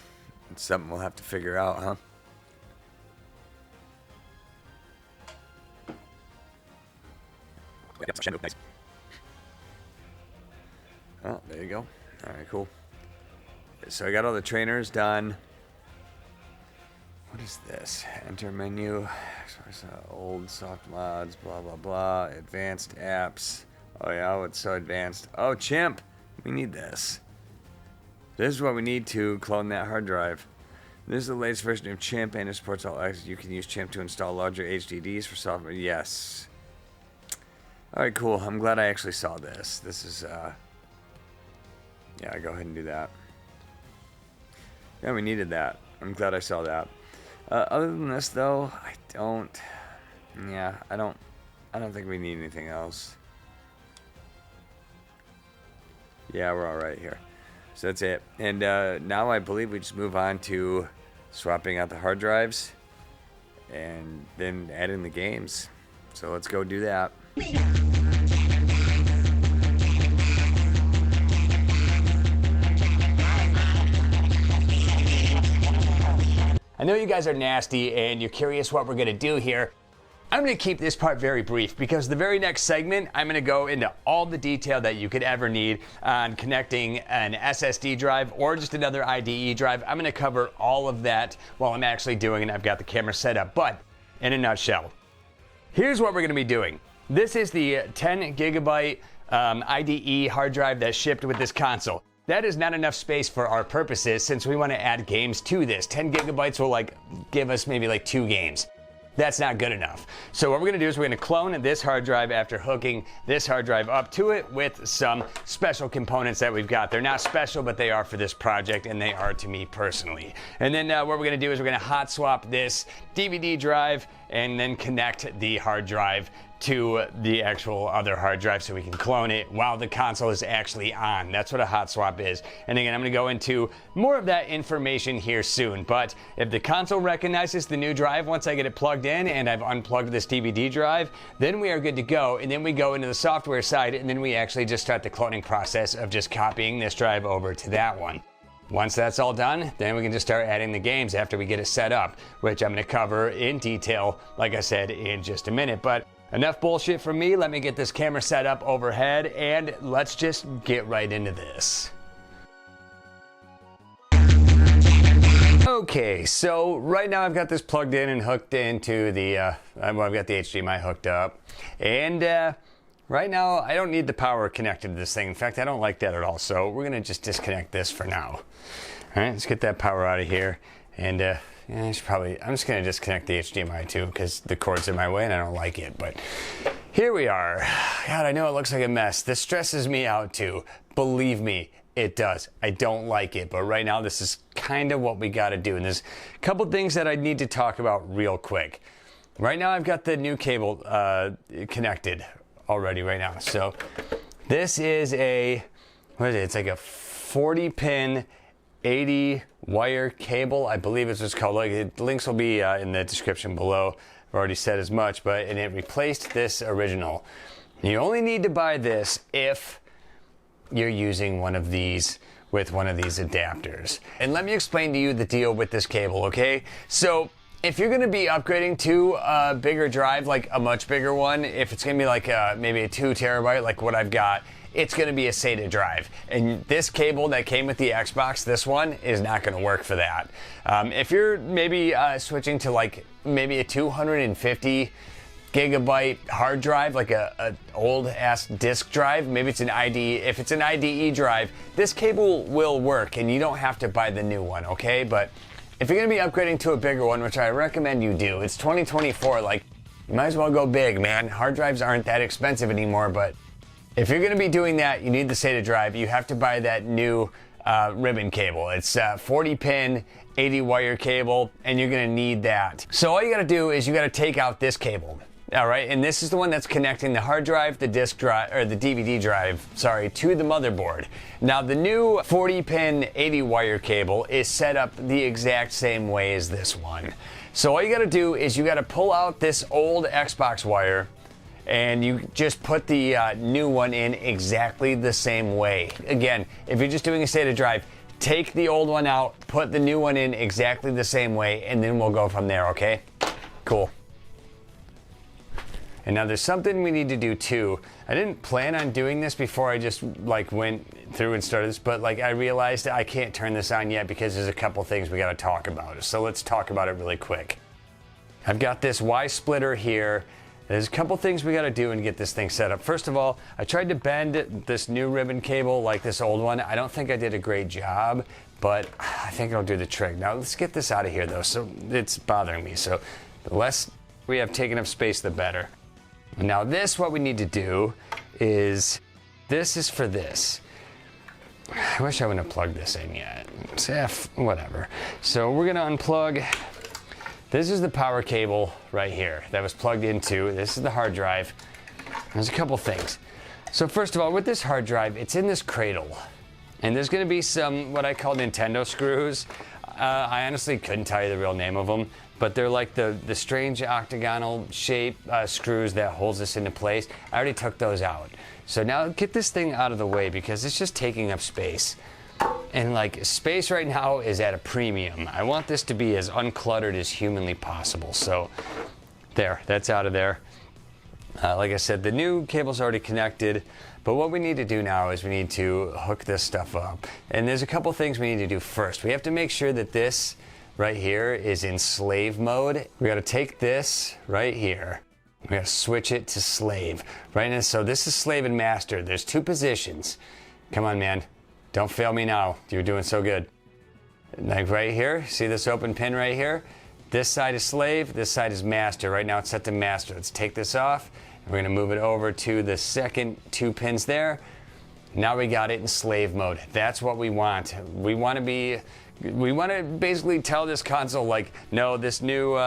it's something we'll have to figure out, huh? Oh, there you go. All right, cool. So I got all the trainers done. What is this? Enter menu. Old soft mods, blah, blah, blah. Advanced apps. Oh, yeah, oh, it's so advanced. Oh, Chimp. We need this. This is what we need to clone that hard drive. This is the latest version of Chimp, and it supports all access. You can use Chimp to install larger HDDs for software. Yes. All right, cool. I'm glad I actually saw this. This is, yeah, go ahead and do that. Yeah, we needed that. I'm glad I saw that. Other than this, though, I don't think we need anything else. Yeah, we're all right here. So that's it. And now I believe we just move on to swapping out the hard drives and then adding the games. So let's go do that. I know you guys are nasty and you're curious what we're gonna do here. I'm gonna keep this part very brief because the very next segment, I'm gonna go into all the detail that you could ever need on connecting an SSD drive or just another IDE drive. I'm gonna cover all of that while I'm actually doing it. I've got the camera set up, but in a nutshell, here's what we're gonna be doing. This is the 10 gigabyte IDE hard drive that shipped with this console. That is not enough space for our purposes since we want to add games to this. 10 gigabytes will give us maybe 2 games. That's not good enough. So what we're gonna do is we're gonna clone this hard drive after hooking this hard drive up to it with some special components that we've got. They're not special, but they are for this project and they are to me personally. And then what we're gonna do is we're gonna hot swap this DVD drive and then connect the hard drive to the actual other hard drive so we can clone it while the console is actually on. That's what a hot swap is. And again, I'm gonna go into more of that information here soon, but if the console recognizes the new drive once I get it plugged in and I've unplugged this DVD drive, then we are good to go. And then we go into the software side and then we actually just start the cloning process of just copying this drive over to that one. Once that's all done, then we can just start adding the games after we get it set up, which I'm gonna cover in detail, like I said, in just a minute. But enough bullshit from me. Let me get this camera set up overhead and let's just get right into this. Okay, so right now I've got this plugged in and hooked into the, I've got the HDMI hooked up. And right now I don't need the power connected to this thing. In fact, I don't like that at all. So we're gonna just disconnect this for now. All right, let's get that power out of here. And yeah, I'm just gonna disconnect the HDMI too because the cord's in my way and I don't like it, but here we are. God, I know it looks like a mess. This stresses me out too. Believe me, it does. I don't like it, but right now this is kind of what we gotta do. And there's a couple things that I need to talk about real quick. Right now I've got the new cable connected already right now. So this is what is it? It's like a 40 pin 80 wire cable, I believe it's what's called. The links will be in the description below. I've already said as much, and it replaced this original. You only need to buy this if you're using one of these with one of these adapters. And let me explain to you the deal with this cable, okay? So if you're gonna be upgrading to a bigger drive, like a much bigger one, if it's gonna be maybe a 2 terabyte, like what I've got, it's gonna be a SATA drive. And this cable that came with the Xbox, this one, is not gonna work for that. If you're maybe switching to maybe a 250 gigabyte hard drive, like a old ass disk drive, maybe it's an IDE. If it's an IDE drive, this cable will work and you don't have to buy the new one, okay? But if you're gonna be upgrading to a bigger one, which I recommend you do, it's 2024, you might as well go big, man. Hard drives aren't that expensive anymore, but if you're gonna be doing that, you need the SATA drive. You have to buy that new ribbon cable. It's 40 pin, 80 wire cable, and you're gonna need that. So all you gotta do is you gotta take out this cable. All right, and this is the one that's connecting the hard drive, the disk drive, or the DVD drive, sorry, to the motherboard. Now the new 40 pin 80 wire cable is set up the exact same way as this one. So all you gotta do is you gotta pull out this old Xbox wire and you just put the new one in exactly the same way. Again, if you're just doing a SATA drive, take the old one out, put the new one in exactly the same way, and then we'll go from there, okay? Cool. And now there's something we need to do too. I didn't plan on doing this before I just went through and started this, but I realized that I can't turn this on yet because there's a couple things we gotta talk about. So let's talk about it really quick. I've got this Y splitter here. There's a couple things we gotta do and get this thing set up. First of all, I tried to bend this new ribbon cable like this old one. I don't think I did a great job, but I think it'll do the trick. Now let's get this out of here though. So it's bothering me. So the less we have taken up space, the better. Now this, what we need to do is, this is for this. I wish I wouldn't have plugged this in yet. Whatever. So we're gonna unplug. This is the power cable right here that was plugged into. This is the hard drive. There's a couple things. So first of all, with this hard drive, it's in this cradle. And there's going to be some what I call Nintendo screws. I honestly couldn't tell you the real name of them, but they're like the strange octagonal shape screws that holds this into place. I already took those out. So now get this thing out of the way because it's just taking up space. And like space right now is at a premium. I want this to be as uncluttered as humanly possible. So there, that's out of there. Like I said, the new cable's already connected, but what we need to do now is we need to hook this stuff up. And there's a couple things we need to do first. We have to make sure that this right here is in slave mode. We gotta take this right here. We gotta switch it to slave. Right now, so this is slave and master. There's two positions. Come on, man. Don't fail me now. You're doing so good. Like right here, see this open pin right here? This side is slave, this side is master. Right now it's set to master. Let's take this off. And we're gonna move it over to the second two pins there. Now we got it in slave mode. That's what we want. We want to basically tell this console like, no, this new,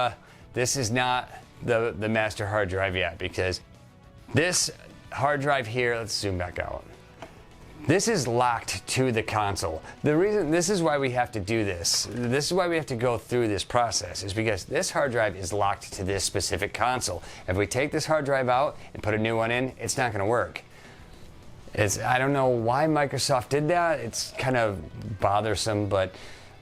this is not the master hard drive yet, because this hard drive here, let's zoom back out. This is locked to the console. The reason, this is why we have to do this. This is why we have to go through this process, is because this hard drive is locked to this specific console. If we take this hard drive out and put a new one in, it's not gonna work. I don't know why Microsoft did that. It's kind of bothersome, but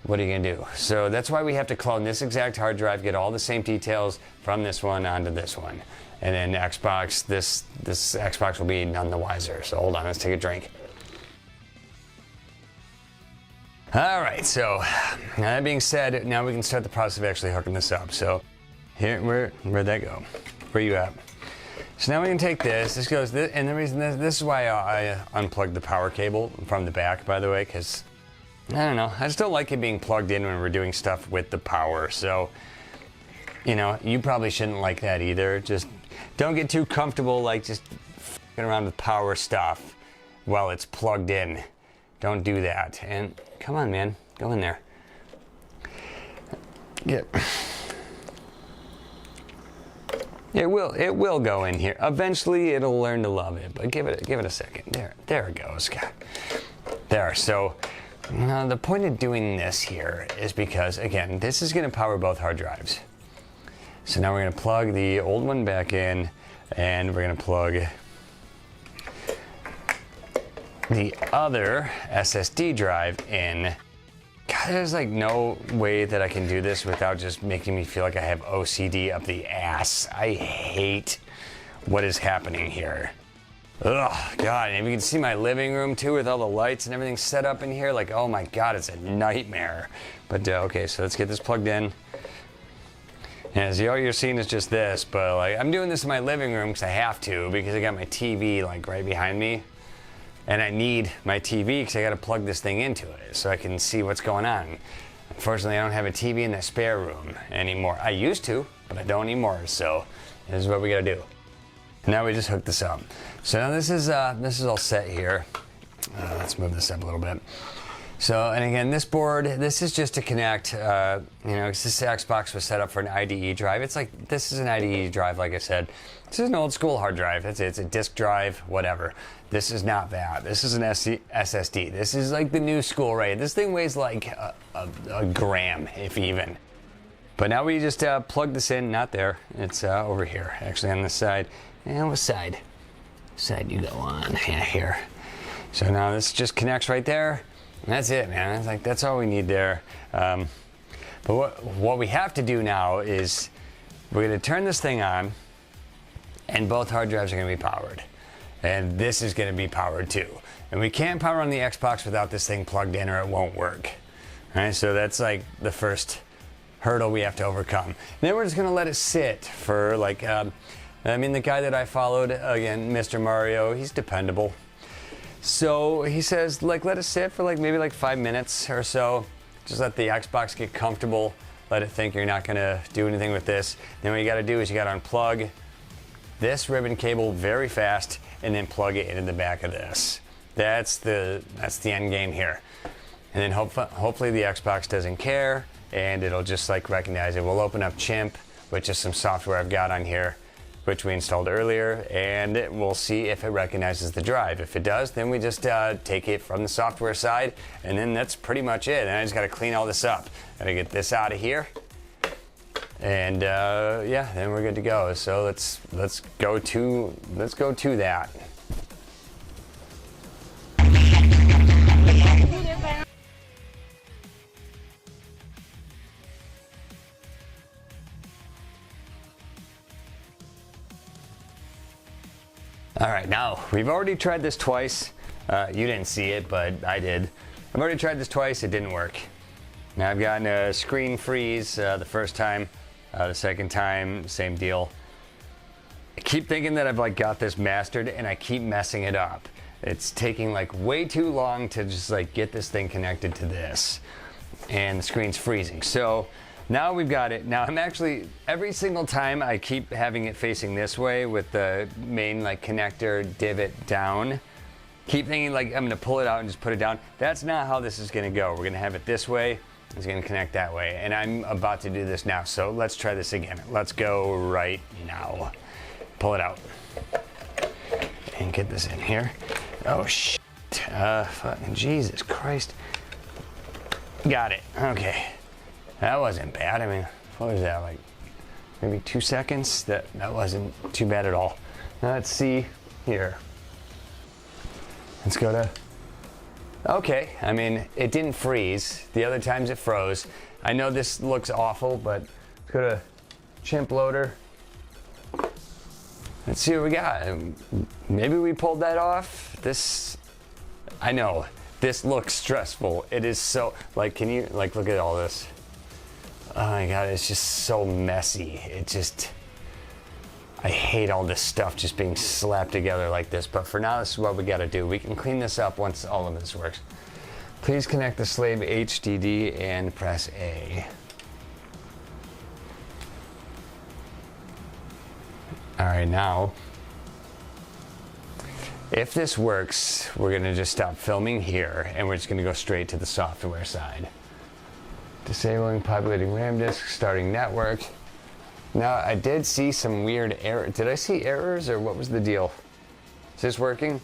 what are you gonna do? So that's why we have to clone this exact hard drive, get all the same details from this one onto this one. And then Xbox, this Xbox will be none the wiser. So hold on, let's take a drink. All right, so that being said, now we can start the process of actually hooking this up. So here, where'd that go? Where you at? So now we can take this goes, and the reason this is why I unplugged the power cable from the back, by the way, because I don't know, I just don't like it being plugged in when we're doing stuff with the power. So, you know, you probably shouldn't like that either. Just don't get too comfortable, like just f***ing around with power stuff while it's plugged in. Don't do that. And come on, man, go in there. Yeah. It will go in here. Eventually, it'll learn to love it. But give it a second. There it goes. There. So the point of doing this here is because, again, this is going to power both hard drives. So now we're going to plug the old one back in, and we're going to plug the other SSD drive in. God, there's like no way that I can do this without just making me feel like I have OCD up the ass. I hate what is happening here. Ugh, God, and you can see my living room too with all the lights and everything set up in here. Like, oh my God, it's a nightmare. But okay, so let's get this plugged in. And as all you're seeing is just this, but like I'm doing this in my living room because I have to, because I got my TV like right behind me. And I need my TV because I got to plug this thing into it so I can see what's going on. Unfortunately, I don't have a TV in the spare room anymore. I used to, but I don't anymore. So this is what we got to do. Now we just hook this up. So now this is all set here. Let's move this up a little bit. So, and again, this board, this is just to connect, you know, because this Xbox was set up for an IDE drive. It's like, this is an IDE drive, like I said. This is an old school hard drive. That's it. It's a disk drive, whatever. This is not that. This is an SSD. This is like the new school, right? This thing weighs like a gram, if even. But now we just plug this in, not there. It's over here, actually on this side. And what side? Side you go on, yeah, here. So now this just connects right there. And that's it, man. It's like, that's all we need there. But what we have to do now is we're going to turn this thing on, and both hard drives are going to be powered. And this is going to be powered too. And we can't power on the Xbox without this thing plugged in, or it won't work. All right, so that's like the first hurdle we have to overcome. And then we're just going to let it sit for like, I mean, the guy that I followed, again, Mr. Mario, he's dependable. So he says, like, let it sit for like maybe like 5 minutes or so. Just let the Xbox get comfortable. Let it think you're not gonna do anything with this. Then what you gotta do is you gotta unplug this ribbon cable very fast and then plug it into the back of this. That's the end game here. And then hopefully the Xbox doesn't care and it'll just like recognize it. We'll open up Chimp, which is some software I've got on here. which we installed earlier, and we'll see if it recognizes the drive. If it does, then we just take it from the software side, and then that's pretty much it. And I just gotta clean all this up. Gotta get this out of here, and yeah, then we're good to go. So let's go to that. All right, now we've already tried this twice. You didn't see it, but I did. I've already tried this twice, it didn't work. Now I've gotten a screen freeze the first time, the second time, same deal. I keep thinking that I've like got this mastered and I keep messing it up. It's taking like way too long to just like get this thing connected to this, and the screen's freezing. So now we've got it. Now I'm actually, every single time I keep having it facing this way with the main like connector divot down. Keep thinking like I'm gonna pull it out and just put it down. That's not how this is gonna go. We're gonna have it this way, it's gonna connect that way. And I'm about to do this now. So let's try this again. Let's go right now. Pull it out. And get this in here. Oh shit, fucking Jesus Christ. Got it, okay. That wasn't bad. I mean, what was that, like maybe 2 seconds? That wasn't too bad at all. Now let's see here. Let's go to, okay. I mean, it didn't freeze. The other times it froze. I know this looks awful, but let's go to chimp loader. Let's see what we got. Maybe we pulled that off. This, I know, this looks stressful. It is so, like, can you, like, look at all this. Oh my God, it's just so messy. It just, I hate all this stuff just being slapped together like this. But for now, this is what we gotta do. We can clean this up once all of this works. Please connect the slave HDD and press A. All right, now, if this works, we're gonna just stop filming here and we're just gonna go straight to the software side. Disabling populating RAM disk, starting network. Now, I did see some weird error. Did I see errors or what was the deal? Is this working?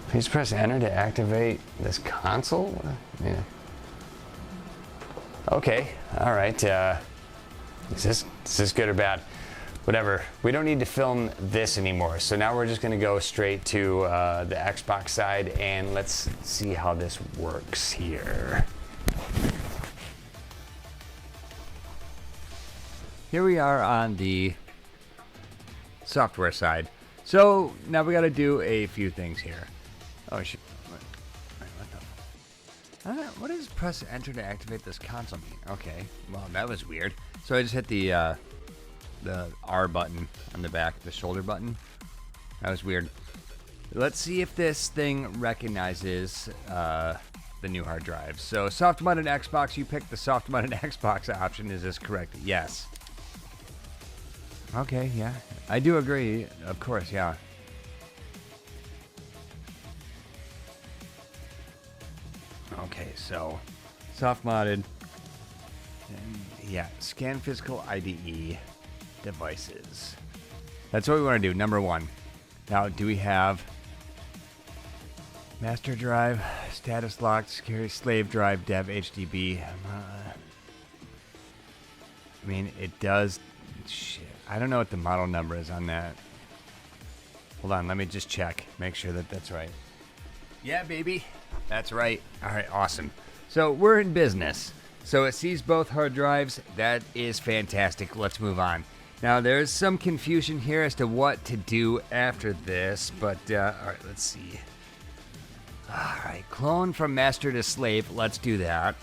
Please press enter to activate this console? Yeah. Okay, all right. Is this good or bad? Whatever. We don't need to film this anymore. So now we're just gonna go straight to the Xbox side and let's see how this works here. Here we are on the software side. So now we gotta do a few things here. Oh shit. What does press enter to activate this console mean? Okay, well that was weird. So I just hit the R button on the back, the shoulder button. That was weird. Let's see if this thing recognizes the new hard drive. So soft-modded Xbox, you picked the soft-modded Xbox option. Is this correct? Yes. Okay, yeah. I do agree, of course, yeah. Okay, so soft-modded. Yeah, scan physical IDE devices. That's what we want to do, number one. Now, do we have master drive, status locked, security slave drive, dev HDB? I mean, it does. Shit, I don't know what the model number is on that. Hold on, let me just check, make sure that that's right. Yeah, baby, that's right. All right, awesome. So we're in business. So it sees both hard drives. That is fantastic. Let's move on. Now, there's some confusion here as to what to do after this, but all right, let's see. All right, clone from master to slave. Let's do that.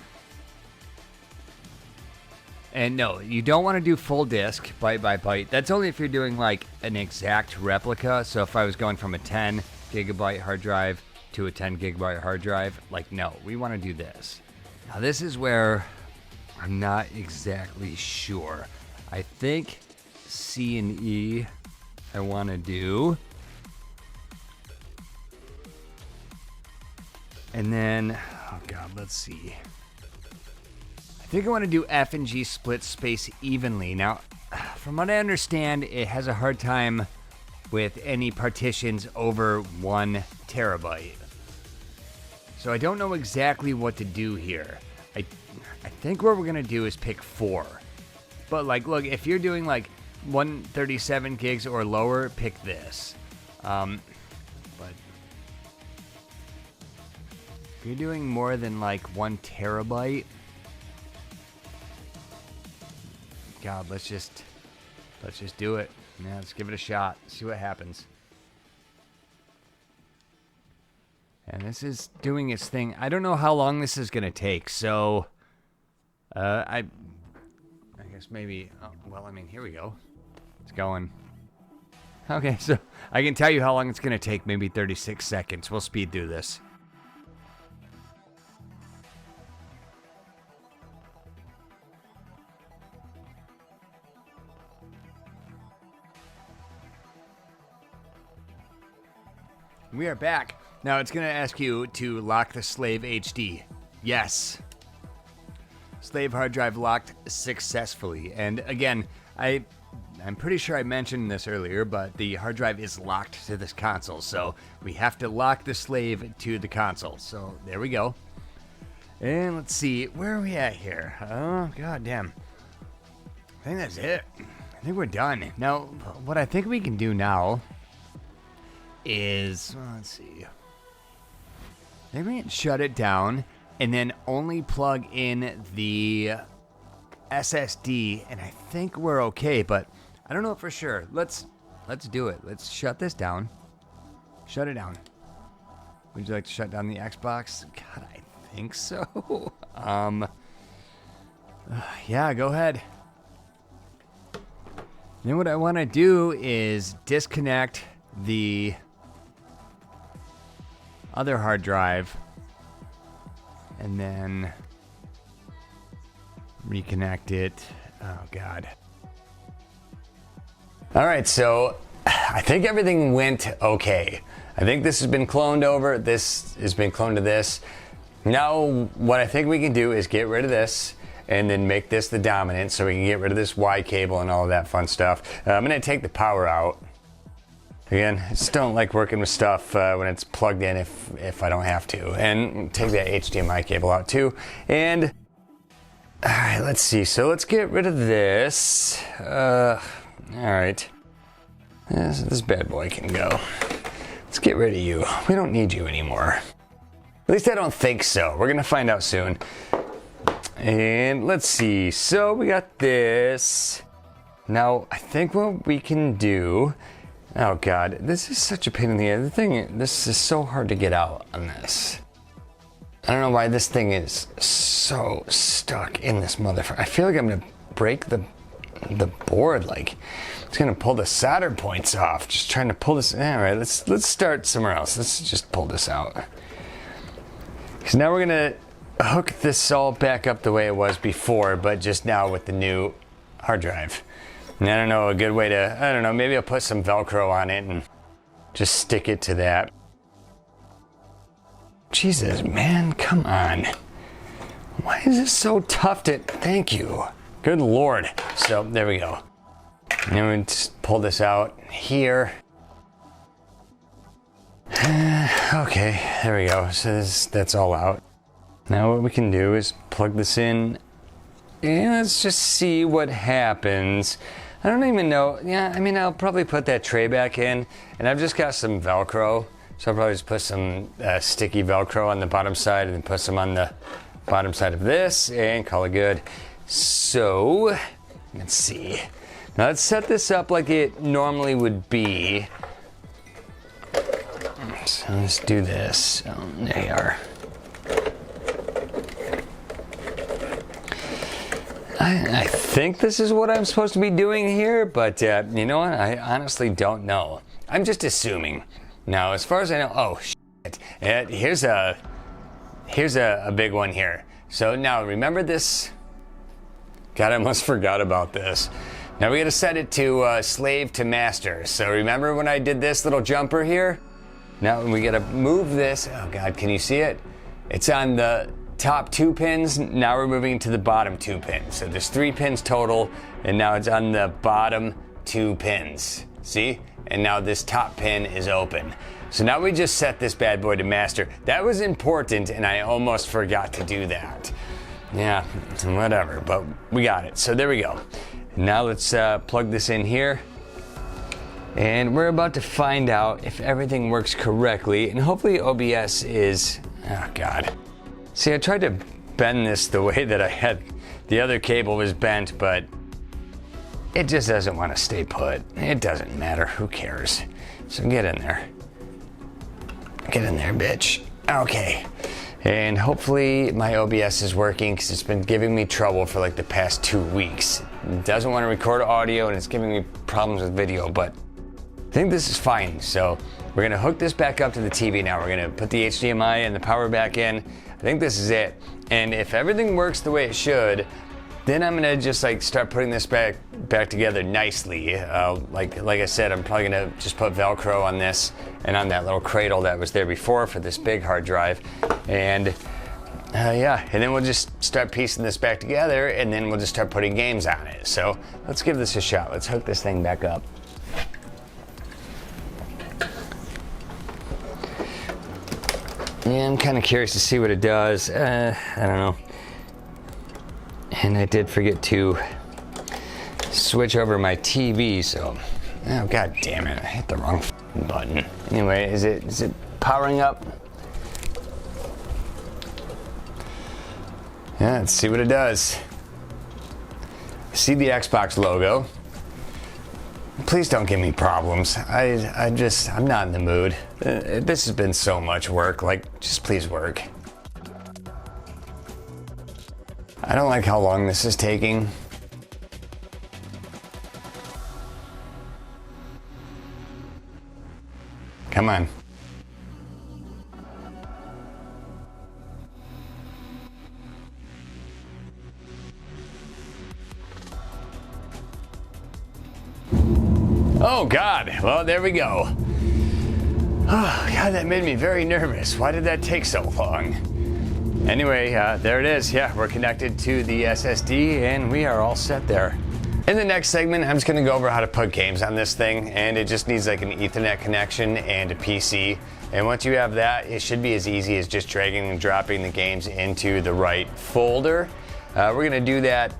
And no, you don't want to do full disk, byte by byte. That's only if you're doing like an exact replica. So if I was going from a 10 gigabyte hard drive to a 10 gigabyte hard drive, like no, we want to do this. Now this is where I'm not exactly sure. I think C and E I want to do. And then, oh God, let's see. I I think I want to do F and G split space evenly. Now, from what I understand, it has a hard time with any partitions over 1 terabyte. So I don't know exactly what to do here. I think what we're gonna do is pick 4. But like, look, if you're doing like 137 gigs or lower, pick this. But if you're doing more than like 1 terabyte, God, let's just do it. Yeah, let's give it a shot. See what happens. And this is doing its thing. I don't know how long this is gonna take, so I guess maybe. Oh, well, I mean, here we go. It's going. Okay, so I can tell you how long it's gonna take. Maybe 36 seconds. We'll speed through this. We are back. Now it's going to ask you to lock the slave HD. Yes. Slave hard drive locked successfully. And again, I'm pretty sure I mentioned this earlier, but the hard drive is locked to this console. So we have to lock the slave to the console. So there we go. And let's see, where are we at here? Oh, god damn. I think that's it. I think we're done. Now, what I think we can do now is, well, let's see. Maybe we can shut it down and then only plug in the SSD, and I think we're okay, but I don't know for sure. Let's do it. Let's shut this down. Shut it down. Would you like to shut down the Xbox? God, I think so. Yeah, go ahead. Then what I want to do is disconnect the other hard drive and then reconnect it. Oh god. All right, so I think everything went okay. I think this has been cloned over. This has been cloned to this. Now what I think we can do is get rid of this and then make this the dominant so we can get rid of this Y cable and all of that fun stuff. I'm gonna take the power out. Again, I just don't like working with stuff when it's plugged in if I don't have to. And take that HDMI cable out too. And, all right, let's see. So let's get rid of this. All right. This bad boy can go. Let's get rid of you. We don't need you anymore. At least I don't think so. We're gonna find out soon. And let's see. So we got this. Now, I think what we can do. Oh god, this is such a pain in the ass. The thing, this is so hard to get out on this. I don't know why this thing is so stuck in this motherfucker. I feel like I'm gonna break the board. Like it's gonna pull the solder points off. Just trying to pull this. All right, let's start somewhere else. Let's just pull this out. Because now we're gonna hook this all back up the way it was before, but just now with the new hard drive. And I don't know, a good way to, I don't know, maybe I'll put some Velcro on it and just stick it to that. Jesus, man, come on. Why is this so tough to, thank you. Good Lord. So, there we go. And then we just pull this out here. Okay, there we go. So that's all out. Now what we can do is plug this in and let's just see what happens. I don't even know. Yeah, I mean, I'll probably put that tray back in, and I've just got some Velcro, so I'll probably just put some sticky Velcro on the bottom side and then put some on the bottom side of this and call it good. So, let's see. Now let's set this up like it normally would be. So let's do this. There you are. I think this is what I'm supposed to be doing here, but you know what? I honestly don't know. I'm just assuming. Now, as far as I know, oh shit! Here's a big one here. So now, remember this? God, I almost forgot about this. Now we got to set it to slave to master. So remember when I did this little jumper here? Now we got to move this. Oh God, can you see it? It's on the top 2 pins. Now we're moving to the bottom 2 pins. So there's 3 pins total, and now it's on the bottom 2 pins. See? And now this top pin is open. So now we just set this bad boy to master. That was important, and I almost forgot to do that. Yeah, whatever, but we got it. So there we go. Now let's plug this in here. And we're about to find out if everything works correctly, and hopefully OBS is, oh God. See, I tried to bend this the way that I had the other cable was bent, but it just doesn't want to stay put. It doesn't matter, who cares? So get in there. Get in there, bitch. Okay. And hopefully my OBS is working, because it's been giving me trouble for like the past 2 weeks. It doesn't want to record audio, and it's giving me problems with video, but I think this is fine. So we're gonna hook this back up to the TV now. We're gonna put the HDMI and the power back in. I think this is it. And if everything works the way it should, then I'm gonna just like start putting this back together nicely. Like I said, I'm probably gonna just put Velcro on this and on that little cradle that was there before for this big hard drive. And yeah, and then we'll just start piecing this back together, and then we'll just start putting games on it. So let's give this a shot. Let's hook this thing back up. Yeah, I'm kind of curious to see what it does. I don't know. And I did forget to switch over my TV, so, oh God damn it, I hit the wrong button. Anyway, is it powering up? Yeah, let's see what it does. See the Xbox logo. Please don't give me problems. I'm not in the mood. This has been so much work, like, just please work. I don't like how long this is taking. Come on. Oh God, well there we go. Oh God, that made me very nervous. Why did that take so long? Anyway, there it is. Yeah, we're connected to the SSD and we are all set there. In the next segment, I'm just gonna go over how to put games on this thing, and it just needs like an Ethernet connection and a PC. And once you have that, it should be as easy as just dragging and dropping the games into the right folder. We're gonna do that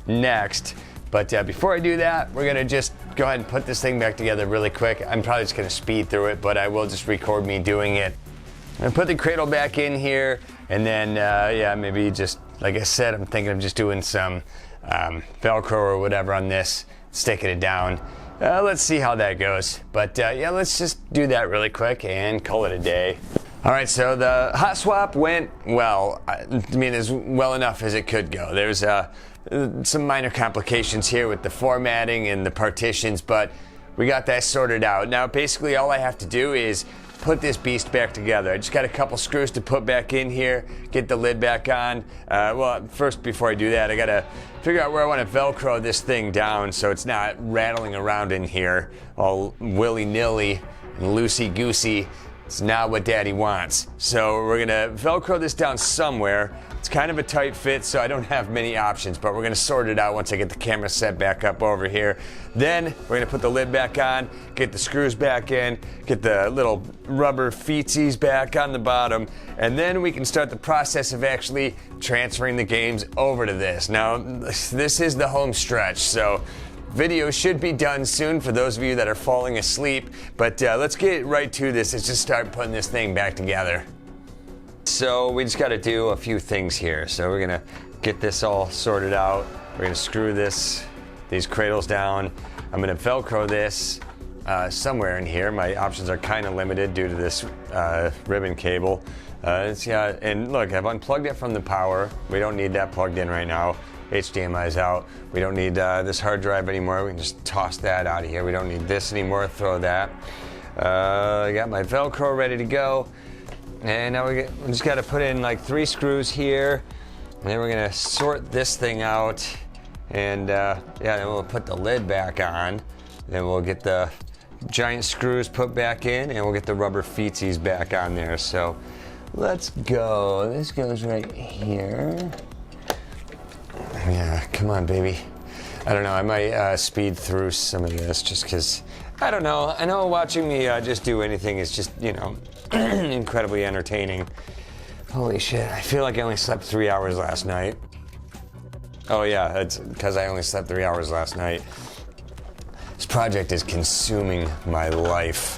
next. But before I do that, we're gonna just go ahead and put this thing back together really quick. I'm probably just gonna speed through it, but I will just record me doing it. I'm gonna put the cradle back in here, and then, yeah, maybe just, like I said, I'm thinking of just doing some Velcro or whatever on this, sticking it down. Let's see how that goes. But yeah, let's just do that really quick and call it a day. All right, so the hot swap went well. I mean, as well enough as it could go. There's some minor complications here with the formatting and the partitions, but we got that sorted out. Now, basically, all I have to do is put this beast back together. I just got a couple screws to put back in here, get the lid back on. Well, first, before I do that, I gotta figure out where I want to Velcro this thing down so it's not rattling around in here all willy-nilly and loosey-goosey. It's not what Daddy wants. So we're gonna Velcro this down somewhere. It's kind of a tight fit, so I don't have many options, but we're gonna sort it out once I get the camera set back up over here. Then we're gonna put the lid back on, get the screws back in, get the little rubber feetsies back on the bottom, and then we can start the process of actually transferring the games over to this. Now, this is the home stretch, so video should be done soon for those of you that are falling asleep, but let's get right to this. Let's just start putting this thing back together. So we just got to do a few things here. So we're gonna get this all sorted out. We're gonna screw these cradles down. I'm gonna Velcro this somewhere in here. My options are kind of limited due to this ribbon cable. Yeah, and look, I've unplugged it from the power. We don't need that plugged in right now. HDMI's out. We don't need this hard drive anymore. We can just toss that out of here. We don't need this anymore. Throw that. I got my Velcro ready to go. And now we just got to put in like 3 screws here. And then we're going to sort this thing out. And yeah, then we'll put the lid back on. Then we'll get the giant screws put back in, and we'll get the rubber feetsies back on there. So let's go. This goes right here. Yeah, come on, baby. I don't know, I might speed through some of this just because, I don't know. I know watching me just do anything is just, you know, incredibly entertaining. Holy shit, I feel like I only slept 3 hours last night. Oh yeah, it's because I only slept 3 hours last night. This project is consuming my life,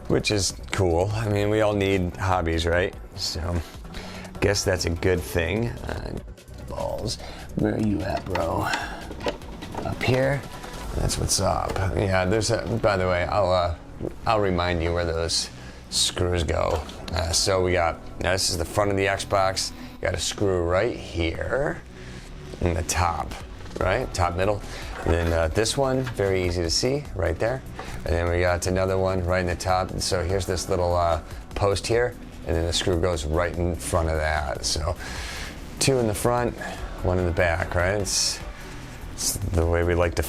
which is cool. I mean, we all need hobbies, right? So, guess that's a good thing. Balls, where are you at, bro? Up here? That's what's up. Yeah, there's a, by the way, I'll remind you where those screws go. So we got, now this is the front of the Xbox. You got a screw right here in the top, right? Top middle. And then this one, very easy to see, right there. And then we got another one right in the top. And so here's this little post here, and then the screw goes right in front of that. So 2 in the front, 1 in the back, right? It's the way we like to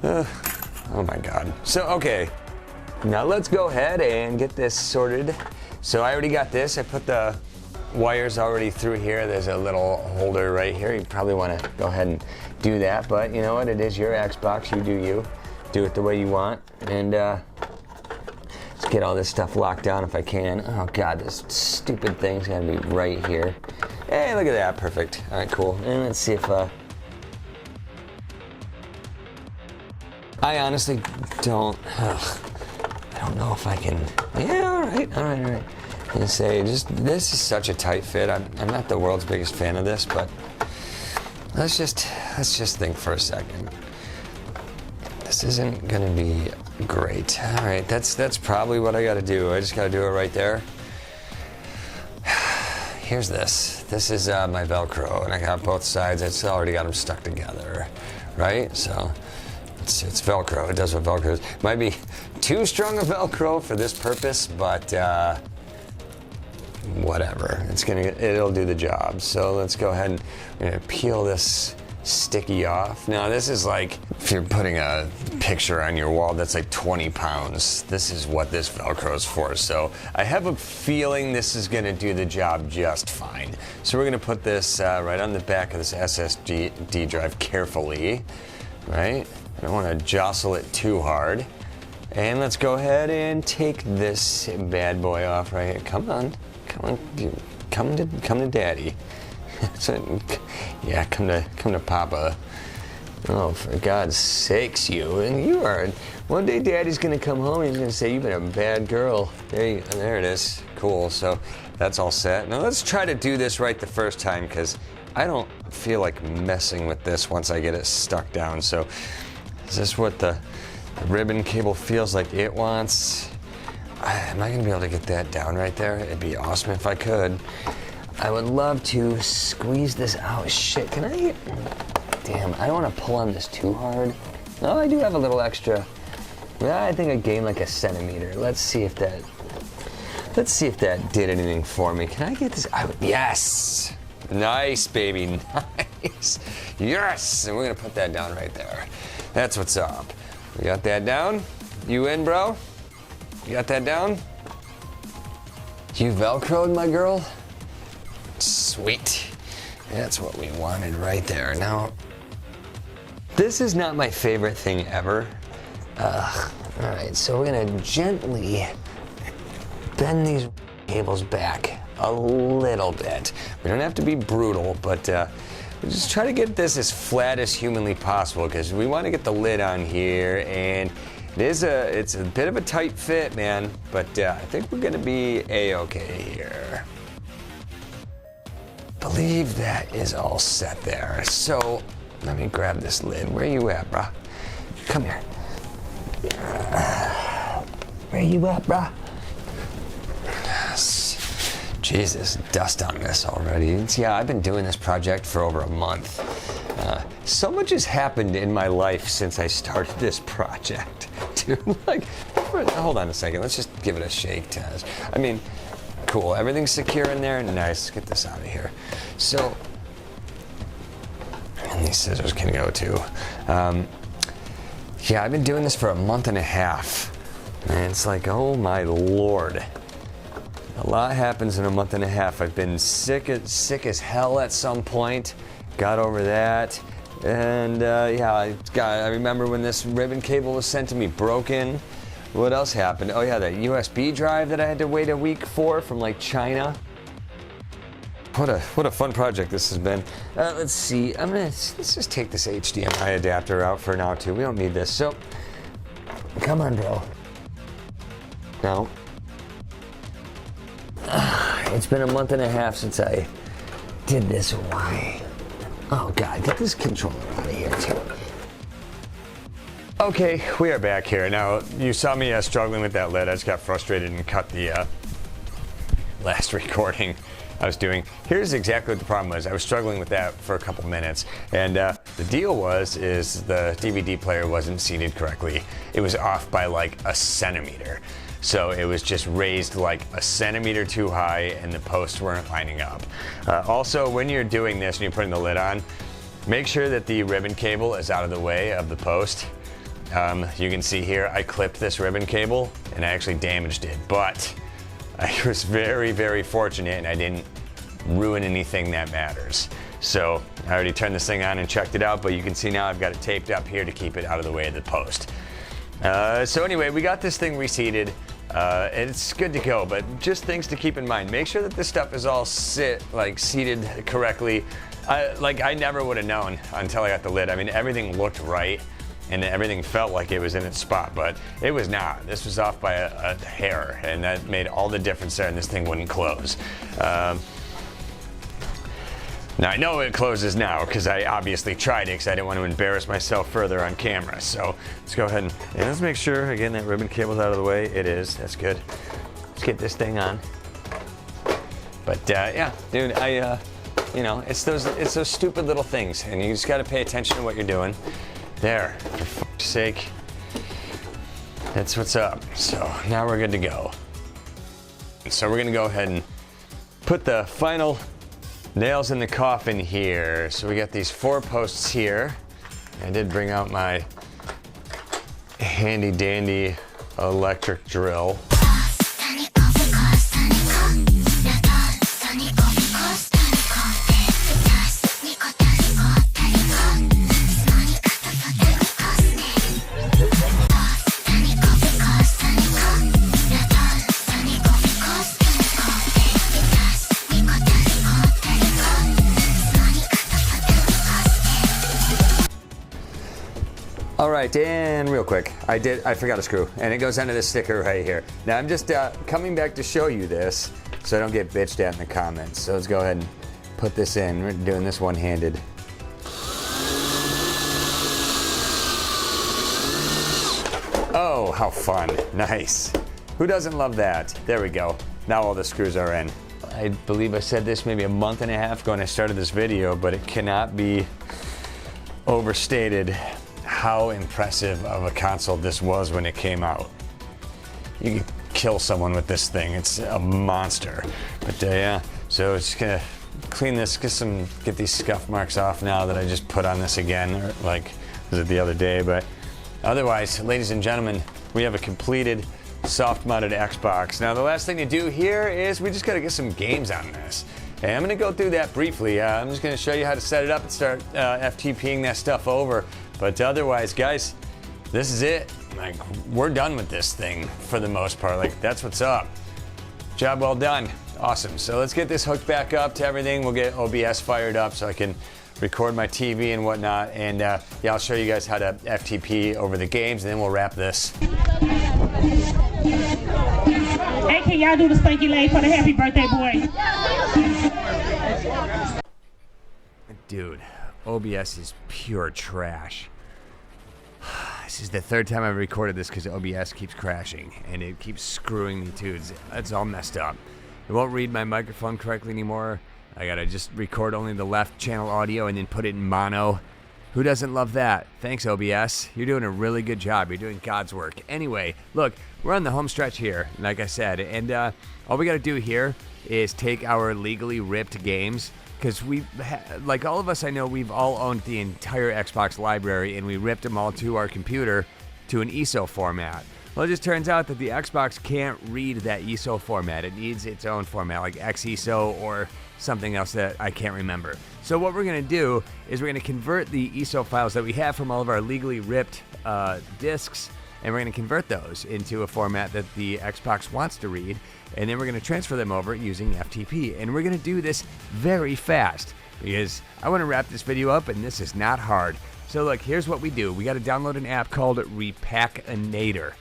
oh my God. So, okay. Now let's go ahead and get this sorted. So I already got this. I put the wires already through here. There's a little holder right here. You probably want to go ahead and do that, but you know what? It is your Xbox. You do you. Do it the way you want. And let's get all this stuff locked down if I can. Oh God, this stupid thing's got to be right here. Hey, look at that. Perfect. All right, cool. And let's see if I honestly don't. I don't know if I can. Yeah, all right. I'm gonna say, this is such a tight fit. I'm not the world's biggest fan of this, but let's just think for a second. This isn't gonna be great. All right, that's probably what I got to do. I just got to do it right there. Here's this. This is my Velcro, and I got both sides. It's already got them stuck together, right? So. It's Velcro. It does what Velcro is. Might be too strong a Velcro for this purpose, but whatever. It'll do the job. So let's go ahead and we're gonna peel this sticky off. Now this is like if you're putting a picture on your wall that's like 20 pounds. This is what this Velcro is for. So I have a feeling this is gonna do the job just fine. So we're gonna put this right on the back of this SSD drive carefully, right? I don't want to jostle it too hard. And let's go ahead and take this bad boy off right here. Come on, come to daddy. So, yeah, come to Papa. Oh, for God's sakes, you. And you are. One day daddy's gonna come home and he's gonna say, you've been a bad girl. There it is. Cool, so that's all set. Now let's try to do this right the first time, because I don't feel like messing with this once I get it stuck down. So is this what the ribbon cable feels like it wants? Am I gonna be able to get that down right there? It'd be awesome if I could. I would love to squeeze this out. Shit, can I? Damn, I don't want to pull on this too hard. No, I do have a little extra. Yeah, I think I gained like a centimeter. Let's see if that did anything for me. Can I get this out? Yes! Nice, baby, nice. Yes! And we're gonna put that down right there. That's what's up. We got that down? You in, bro? You got that down? You Velcroed, my girl? Sweet. That's what we wanted right there. Now, this is not my favorite thing ever. All right, so we're gonna gently bend these cables back a little bit. We don't have to be brutal, but we just try to get this as flat as humanly possible, because we want to get the lid on here, and it's a bit of a tight fit, man, but I think we're gonna be a-okay here. Believe that is all set there. So let me grab this lid. Where you at, brah? Come here. Where you at, brah? Jesus, dust on this already. Yeah, I've been doing this project for over a month. So much has happened in my life since I started this project. Dude, like, hold on a second. Let's just give it a shake test. I mean, cool. Everything's secure in there. Nice. Let's get this out of here. So, and these scissors can go too. Yeah, I've been doing this for a month and a half. And it's like, oh my Lord. A lot happens in a month and a half. I've been sick as hell at some point. Got over that. And yeah, I remember when this ribbon cable was sent to me broken. What else happened? Oh yeah, that USB drive that I had to wait a week for from like China. What a fun project this has been. Let's see. Let's just take this HDMI adapter out for now too. We don't need this. So, come on, bro. No. It's been a month and a half since I did this. Why? Oh God, get this controller out of here too. Okay, we are back here. Now, you saw me struggling with that lid. I just got frustrated and cut the last recording I was doing. Here's exactly what the problem was. I was struggling with that for a couple minutes, and the deal is the DVD player wasn't seated correctly. It was off by like a centimeter. So it was just raised like a centimeter too high and the posts weren't lining up. Also, when you're doing this and you're putting the lid on, make sure that the ribbon cable is out of the way of the post. You can see here, I clipped this ribbon cable and I actually damaged it, but I was very, very fortunate and I didn't ruin anything that matters. So I already turned this thing on and checked it out, but you can see now I've got it taped up here to keep it out of the way of the post. So anyway, we got this thing reseated. It's good to go, but just things to keep in mind. Make sure that this stuff is all seated correctly. I never would have known until I got the lid. I mean, everything looked right and everything felt like it was in its spot, but it was not. This was off by a hair, and that made all the difference there, and this thing wouldn't close. Now I know it closes now because I obviously tried it because I didn't want to embarrass myself further on camera. So let's go ahead and let's make sure again that ribbon cable's out of the way. It is. That's good. Let's get this thing on. But yeah, dude, you know, it's those stupid little things, and you just got to pay attention to what you're doing. There, for fuck's sake. That's what's up. So now we're good to go. So we're gonna go ahead and put the final nails in the coffin here. So we got these 4 posts here. I did bring out my handy dandy electric drill. All right, and real quick, I forgot a screw, and it goes under this sticker right here. Now I'm just coming back to show you this so I don't get bitched at in the comments. So let's go ahead and put this in. We're doing this one-handed. Oh, how fun. Nice. Who doesn't love that? There we go. Now all the screws are in. I believe I said this maybe a month and a half ago when I started this video, but it cannot be overstated how impressive of a console this was when it came out. You could kill someone with this thing. It's a monster. But yeah, so it's gonna clean this, get these scuff marks off now that I just put on this again, or like was it the other day. But otherwise, ladies and gentlemen, we have a completed soft-modded Xbox. Now the last thing to do here is we just gotta get some games on this. And I'm gonna go through that briefly. I'm just gonna show you how to set it up and start FTPing that stuff over. But otherwise, guys, this is it. Like, we're done with this thing for the most part. Like, that's what's up. Job well done. Awesome. So let's get this hooked back up to everything. We'll get OBS fired up so I can record my TV and whatnot. And yeah, I'll show you guys how to FTP over the games, and then we'll wrap this. Hey, can y'all do the stanky leg for the happy birthday boy? Dude, OBS is pure trash. This is the 3rd time I've recorded this because OBS keeps crashing and it keeps screwing me too. It's all messed up. It won't read my microphone correctly anymore. I gotta just record only the left channel audio and then put it in mono. Who doesn't love that? Thanks, OBS. You're doing a really good job. You're doing God's work. Anyway, look, we're on the home stretch here, like I said, and all we gotta do here is take our legally ripped games, because like all of us I know, we've all owned the entire Xbox library, and we ripped them all to our computer to an ISO format. Well, it just turns out that the Xbox can't read that ESO format. It needs its own format, like XESO or something else that I can't remember. So what we're going to do is we're going to convert the ESO files that we have from all of our legally ripped discs, and we're going to convert those into a format that the Xbox wants to read, and then we're going to transfer them over using FTP. And we're going to do this very fast because I want to wrap this video up, and this is not hard. So look, here's what we do. We got to download an app called Repackinator.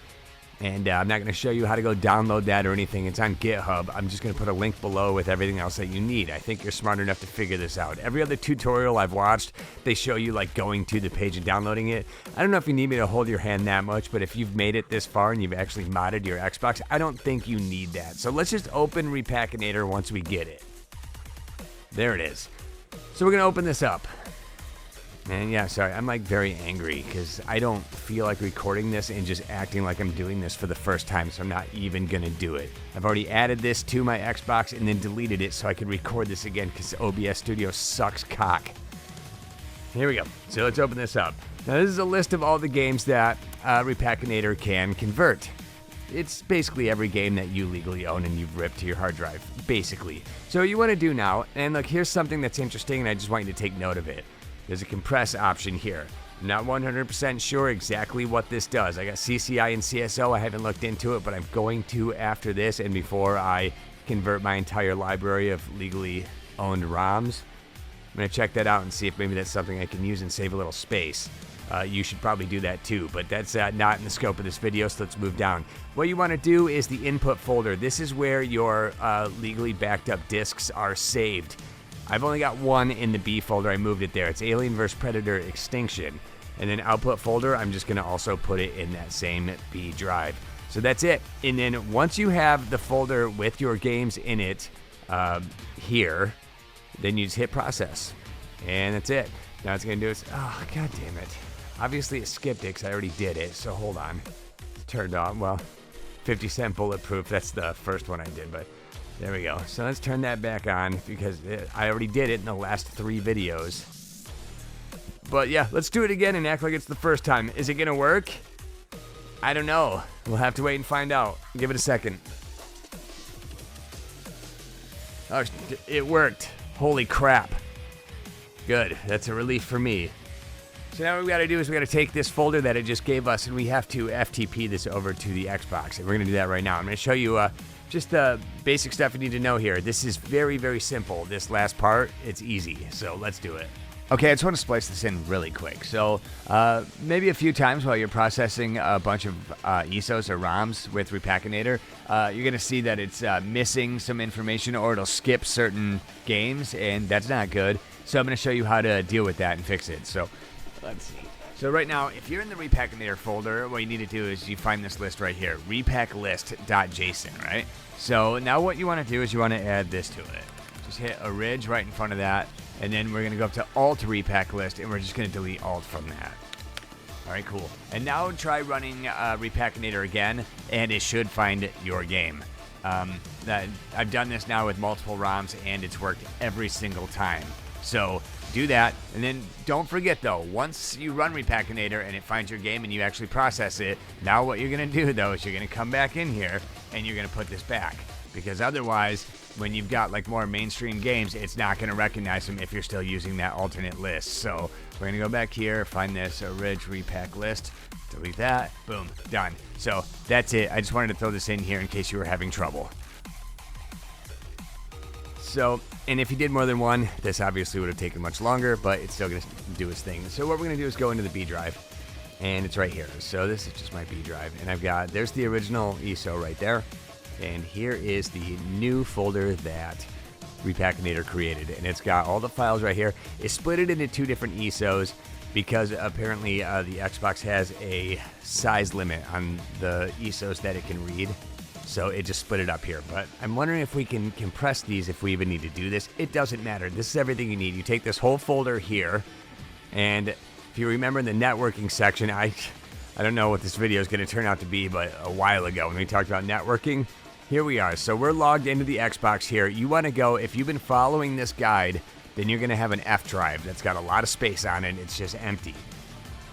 And I'm not going to show you how to go download that or anything. It's on GitHub. I'm just going to put a link below with everything else that you need. I think you're smart enough to figure this out. Every other tutorial I've watched, they show you like going to the page and downloading it. I don't know if you need me to hold your hand that much, but if you've made it this far and you've actually modded your Xbox, I don't think you need that. So let's just open Repackinator once we get it. There it is. So we're going to open this up. And yeah, sorry, I'm like very angry because I don't feel like recording this and just acting like I'm doing this for the first time, so I'm not even gonna do it. I've already added this to my Xbox and then deleted it so I could record this again because OBS Studio sucks cock. Here we go. So let's open this up. Now this is a list of all the games that Repackinator can convert. It's basically every game that you legally own and you've ripped to your hard drive, basically. So what you want to do now, and look, here's something that's interesting and I just want you to take note of it. There's a compress option here. I'm not 100% sure exactly what this does. I got CCI and CSO. I haven't looked into it, but I'm going to after this and before I convert my entire library of legally owned ROMs. I'm going to check that out and see if maybe that's something I can use and save a little space. You should probably do that too, but that's not in the scope of this video, so let's move down. What you want to do is the input folder. This is where your legally backed up discs are saved. I've only got one in the B folder. I moved it there. It's Alien vs. Predator Extinction. And then output folder, I'm just going to also put it in that same B drive. So that's it. And then once you have the folder with your games in it here, then you just hit process. And that's it. Now it's going to do is, oh, god damn it. Obviously it skipped it because I already did it. So hold on. It's turned on. Well, 50-cent bulletproof. That's the first one I did, but there we go. So let's turn that back on because I already did it in the last 3 videos. But yeah, let's do it again and act like it's the first time. Is it gonna work? I don't know. We'll have to wait and find out. Give it a second. Oh, it worked. Holy crap. Good. That's a relief for me. So now what we gotta do is we gotta take this folder that it just gave us and we have to FTP this over to the Xbox. And we're gonna do that right now. I'm gonna show you just the basic stuff you need to know here. This is very, very simple. This last part, it's easy. So let's do it. Okay, I just want to splice this in really quick. So maybe a few times while you're processing a bunch of ESOs or ROMs with Repackinator, you're going to see that it's missing some information or it'll skip certain games, and that's not good. So I'm going to show you how to deal with that and fix it. So let's see. So right now, if you're in the Repackinator folder, what you need to do is you find this list right here, repacklist.json, right? So now what you want to do is you want to add this to it. Just hit a ridge right in front of that, and then we're going to go up to alt repack list, and we're just going to delete alt from that. All right, cool. And now try running Repackinator again, and it should find your game. I've done this now with multiple ROMs, and it's worked every single time. So do that, and then don't forget though, once you run Repackinator and it finds your game and you actually process it, now what you're gonna do though is you're gonna come back in here and you're gonna put this back, because otherwise when you've got like more mainstream games, it's not gonna recognize them if you're still using that alternate list. So we're gonna go back here, find this Ridge Repack list, delete that, boom, done. So that's it. I just wanted to throw this in here in case you were having trouble. So, and if you did more than one, this obviously would have taken much longer, but it's still going to do its thing. So what we're going to do is go into the B drive, and it's right here. So this is just my B drive, and I've got, there's the original ESO right there, and here is the new folder that Repackinator created, and it's got all the files right here. It's split it into 2 different ESOs because apparently the Xbox has a size limit on the ESOs that it can read. So it just split it up here. But I'm wondering if we can compress these if we even need to do this. It doesn't matter. This is everything you need. You take this whole folder here, and if you remember in the networking section, I don't know what this video is going to turn out to be, but a while ago when we talked about networking, here we are. So we're logged into the Xbox here. You want to go, if you've been following this guide, then you're going to have an F drive that's got a lot of space on it. It's just empty.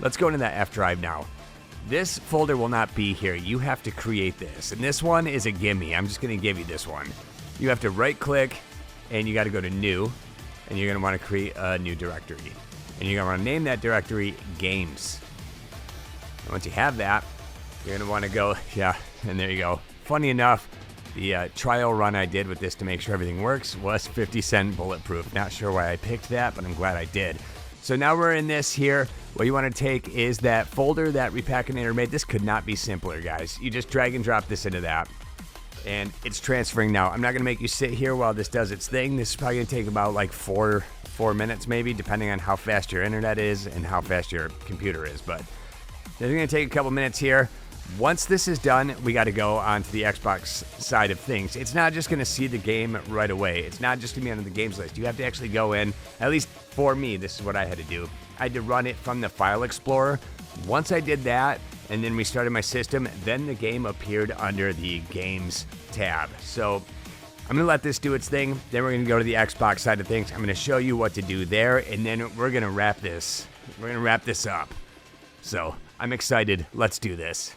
Let's go into that F drive now. this folder will not be here. You have to create this. And this one is a gimme. I'm just going to give you this one. You have to right click and you got to go to new, and you're going to want to create a new directory. And you're going to want to name that directory games. And once you have that, you're going to want to go, yeah, and there you go. Funny enough, the trial run I did with this to make sure everything works was 50% bulletproof. Not sure why I picked that, but I'm glad I did. So now we're in this here. What you want to take is that folder that Repackinator made. This could not be simpler, guys. You just drag and drop this into that, and it's transferring now. I'm not going to make you sit here while this does its thing. This is probably going to take about like four minutes maybe, depending on how fast your internet is and how fast your computer is. But it's going to take a couple minutes here. Once this is done, we got to go onto the Xbox side of things. It's not just going to see the game right away. It's not just going to be on the games list. You have to actually go in. At least for me, this is what I had to do. I had to run it from the File Explorer. Once I did that and then restarted my system, then the game appeared under the Games tab. So I'm going to let this do its thing. Then we're going to go to the Xbox side of things. I'm going to show you what to do there, and then we're going to wrap this. We're going to wrap this up. So I'm excited. Let's do this.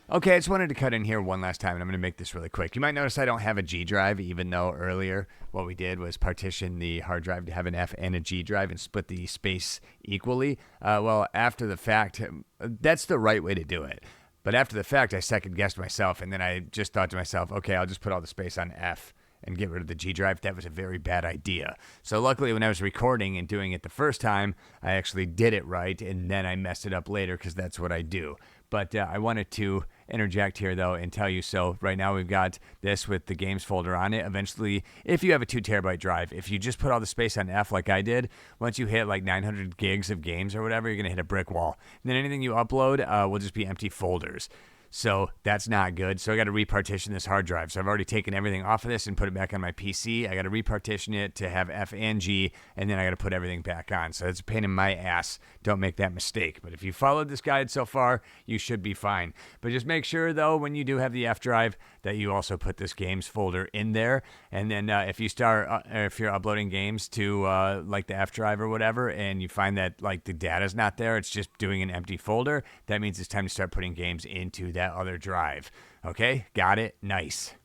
Okay, I just wanted to cut in here one last time, and I'm going to make this really quick. You might notice I don't have a G drive, even though earlier what we did was partition the hard drive to have an F and a G drive and split the space equally. Well, after the fact, that's the right way to do it. But after the fact, I second-guessed myself, and then I just thought to myself, okay, I'll just put all the space on F and get rid of the G drive. That was a very bad idea. So luckily, when I was recording and doing it the first time, I actually did it right, and then I messed it up later because that's what I do. But I wanted to interject here, though, and tell you, so right now we've got this with the games folder on it. Eventually, if you have a 2 terabyte drive, if you just put all the space on F like I did, once you hit like 900 gigs of games or whatever, you're going to hit a brick wall. And then anything you upload will just be empty folders. So that's not good. So I got to repartition this hard drive. So I've already taken everything off of this and put it back on my PC. I got to repartition it to have F and G, and then I got to put everything back on. So it's a pain in my ass. Don't make that mistake. But if you followed this guide so far, you should be fine. But just make sure, though, when you do have the F drive, that you also put this games folder in there. And then if you start, if you're uploading games to like the F drive or whatever, and you find that like the data's not there, it's just doing an empty folder, that means it's time to start putting games into that other drive. Okay, got it? Nice.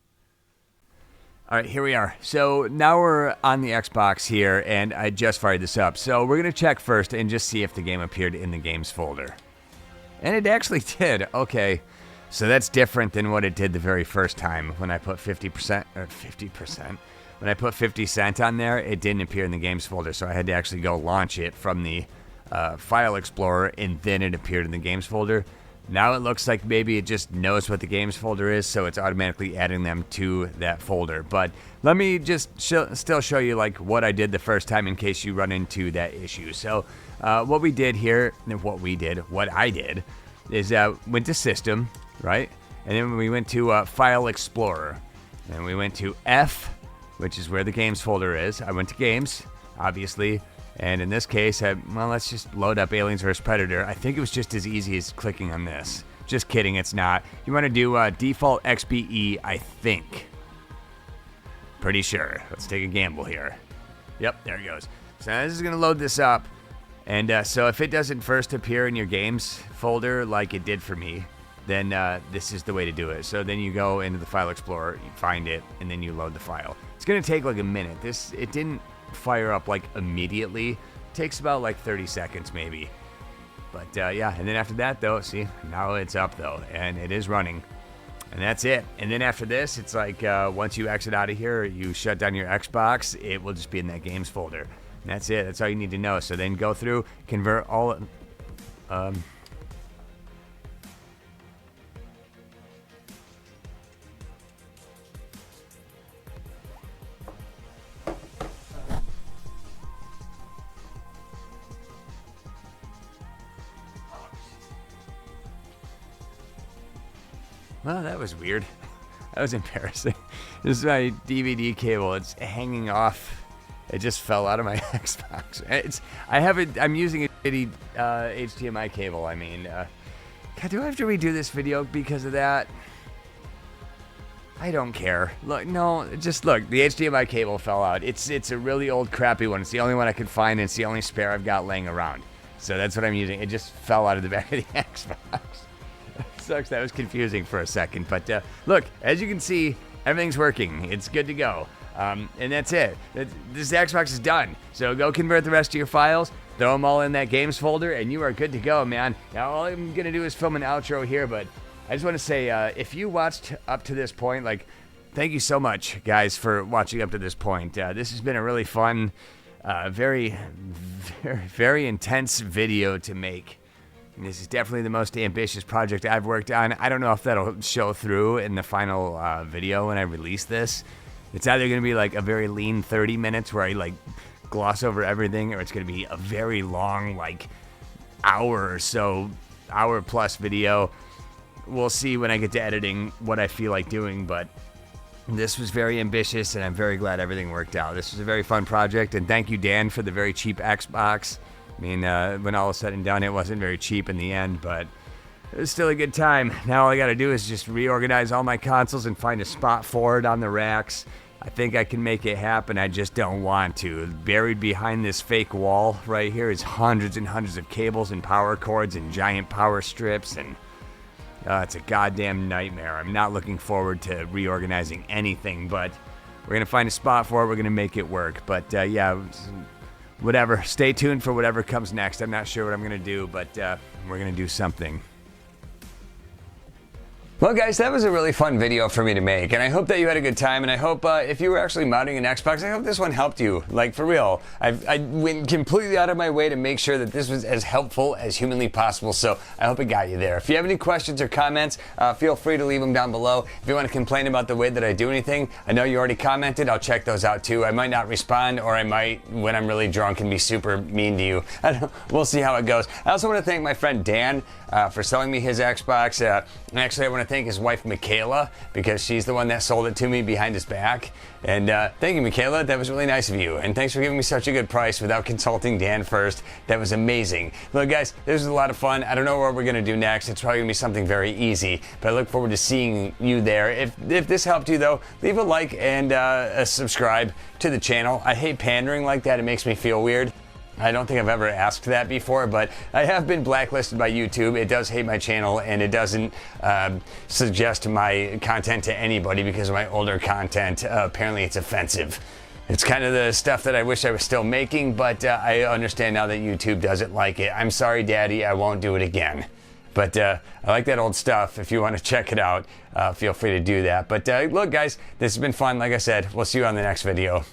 All right, here we are. So now we're on the Xbox here, and I just fired this up. So we're going to check first and just see if the game appeared in the games folder. And it actually did. Okay, so that's different than what it did the very first time when I put 50%, or 50%. When I put 50 cent on there, it didn't appear in the games folder, so I had to actually go launch it from the File Explorer, and then it appeared in the games folder. Now it looks like maybe it just knows what the games folder is, so it's automatically adding them to that folder. But let me just still show you like what I did the first time in case you run into that issue. So what I did is went to System, right? And then we went to File Explorer. And we went to F, which is where the games folder is. I went to Games, obviously. And in this case, well, let's just load up Aliens vs. Predator. I think it was just as easy as clicking on this. Just kidding, it's not. You want to do default XBE, I think. Pretty sure. Let's take a gamble here. Yep, there it goes. So now this is going to load this up. And so if it doesn't first appear in your games folder like it did for me, then this is the way to do it. So then you go into the File Explorer, you find it, and then you load the file. It's going to take like a minute. It didn't fire up like immediately. It takes about like 30 seconds maybe. But yeah, and then after that though, see, now it's up though, and it is running. And that's it. And then after this, it's like once you exit out of here, you shut down your Xbox, it will just be in that games folder. And that's it. That's all you need to know. So then go through, convert all well, that was weird. That was embarrassing. This is my DVD cable. It's hanging off. It just fell out of my Xbox. I'm using a shitty HDMI cable. I mean, God, do I have to redo this video because of that? I don't care. Look, no, just look. The HDMI cable fell out. It's a really old, crappy one. It's the only one I could find, and it's the only spare I've got laying around. So that's what I'm using. It just fell out of the back of the Xbox. Sucks, that was confusing for a second. But look, as you can see, everything's working. It's good to go. And that's it. This Xbox is done. So go convert the rest of your files, throw them all in that games folder, and you are good to go, man. Now all I'm going to do is film an outro here, but I just want to say, if you watched up to this point, like, thank you so much, guys, for watching up to this point. This has been a really fun, very intense video to make. And this is definitely the most ambitious project I've worked on. I don't know if that'll show through in the final video when I release this. It's either going to be like a very lean 30 minutes where I like gloss over everything, or it's going to be a very long, like, hour or so, hour plus video. We'll see when I get to editing what I feel like doing, but this was very ambitious, and I'm very glad everything worked out. This was a very fun project, and thank you, Dan, for the very cheap Xbox. I mean, when all is said and done, it wasn't very cheap in the end, but it was still a good time. Now all I gotta do is just reorganize all my consoles and find a spot for it on the racks. I think I can make it happen, I just don't want to. Buried behind this fake wall right here is hundreds and hundreds of cables and power cords and giant power strips, and it's a goddamn nightmare. I'm not looking forward to reorganizing anything, but we're gonna find a spot for it, we're gonna make it work. But yeah, whatever, stay tuned for whatever comes next. I'm not sure what I'm gonna do, but we're gonna do something. Well, guys, that was a really fun video for me to make, and I hope that you had a good time, and I hope if you were actually modding an Xbox, I hope this one helped you, like, for real. I went completely out of my way to make sure that this was as helpful as humanly possible, so I hope it got you there. If you have any questions or comments, feel free to leave them down below. If you want to complain about the way that I do anything, I know you already commented, I'll check those out too. I might not respond, or I might, when I'm really drunk, and be super mean to you. I don't know. We'll see how it goes. I also want to thank my friend Dan for selling me his Xbox. And actually, I want to thank his wife, Michaela, because she's the one that sold it to me behind his back. And thank you, Michaela. That was really nice of you. And thanks for giving me such a good price without consulting Dan first. That was amazing. Look, guys, this was a lot of fun. I don't know what we're going to do next. It's probably going to be something very easy, but I look forward to seeing you there. If this helped you, though, leave a like and subscribe to the channel. I hate pandering like that. It makes me feel weird. I don't think I've ever asked that before, but I have been blacklisted by YouTube. It does hate my channel, and it doesn't suggest my content to anybody because of my older content. Apparently it's offensive. It's kind of the stuff that I wish I was still making, but I understand now that YouTube doesn't like it. I'm sorry, Daddy, I won't do it again. But I like that old stuff. If you want to check it out, feel free to do that. But look, guys, this has been fun. Like I said, we'll see you on the next video.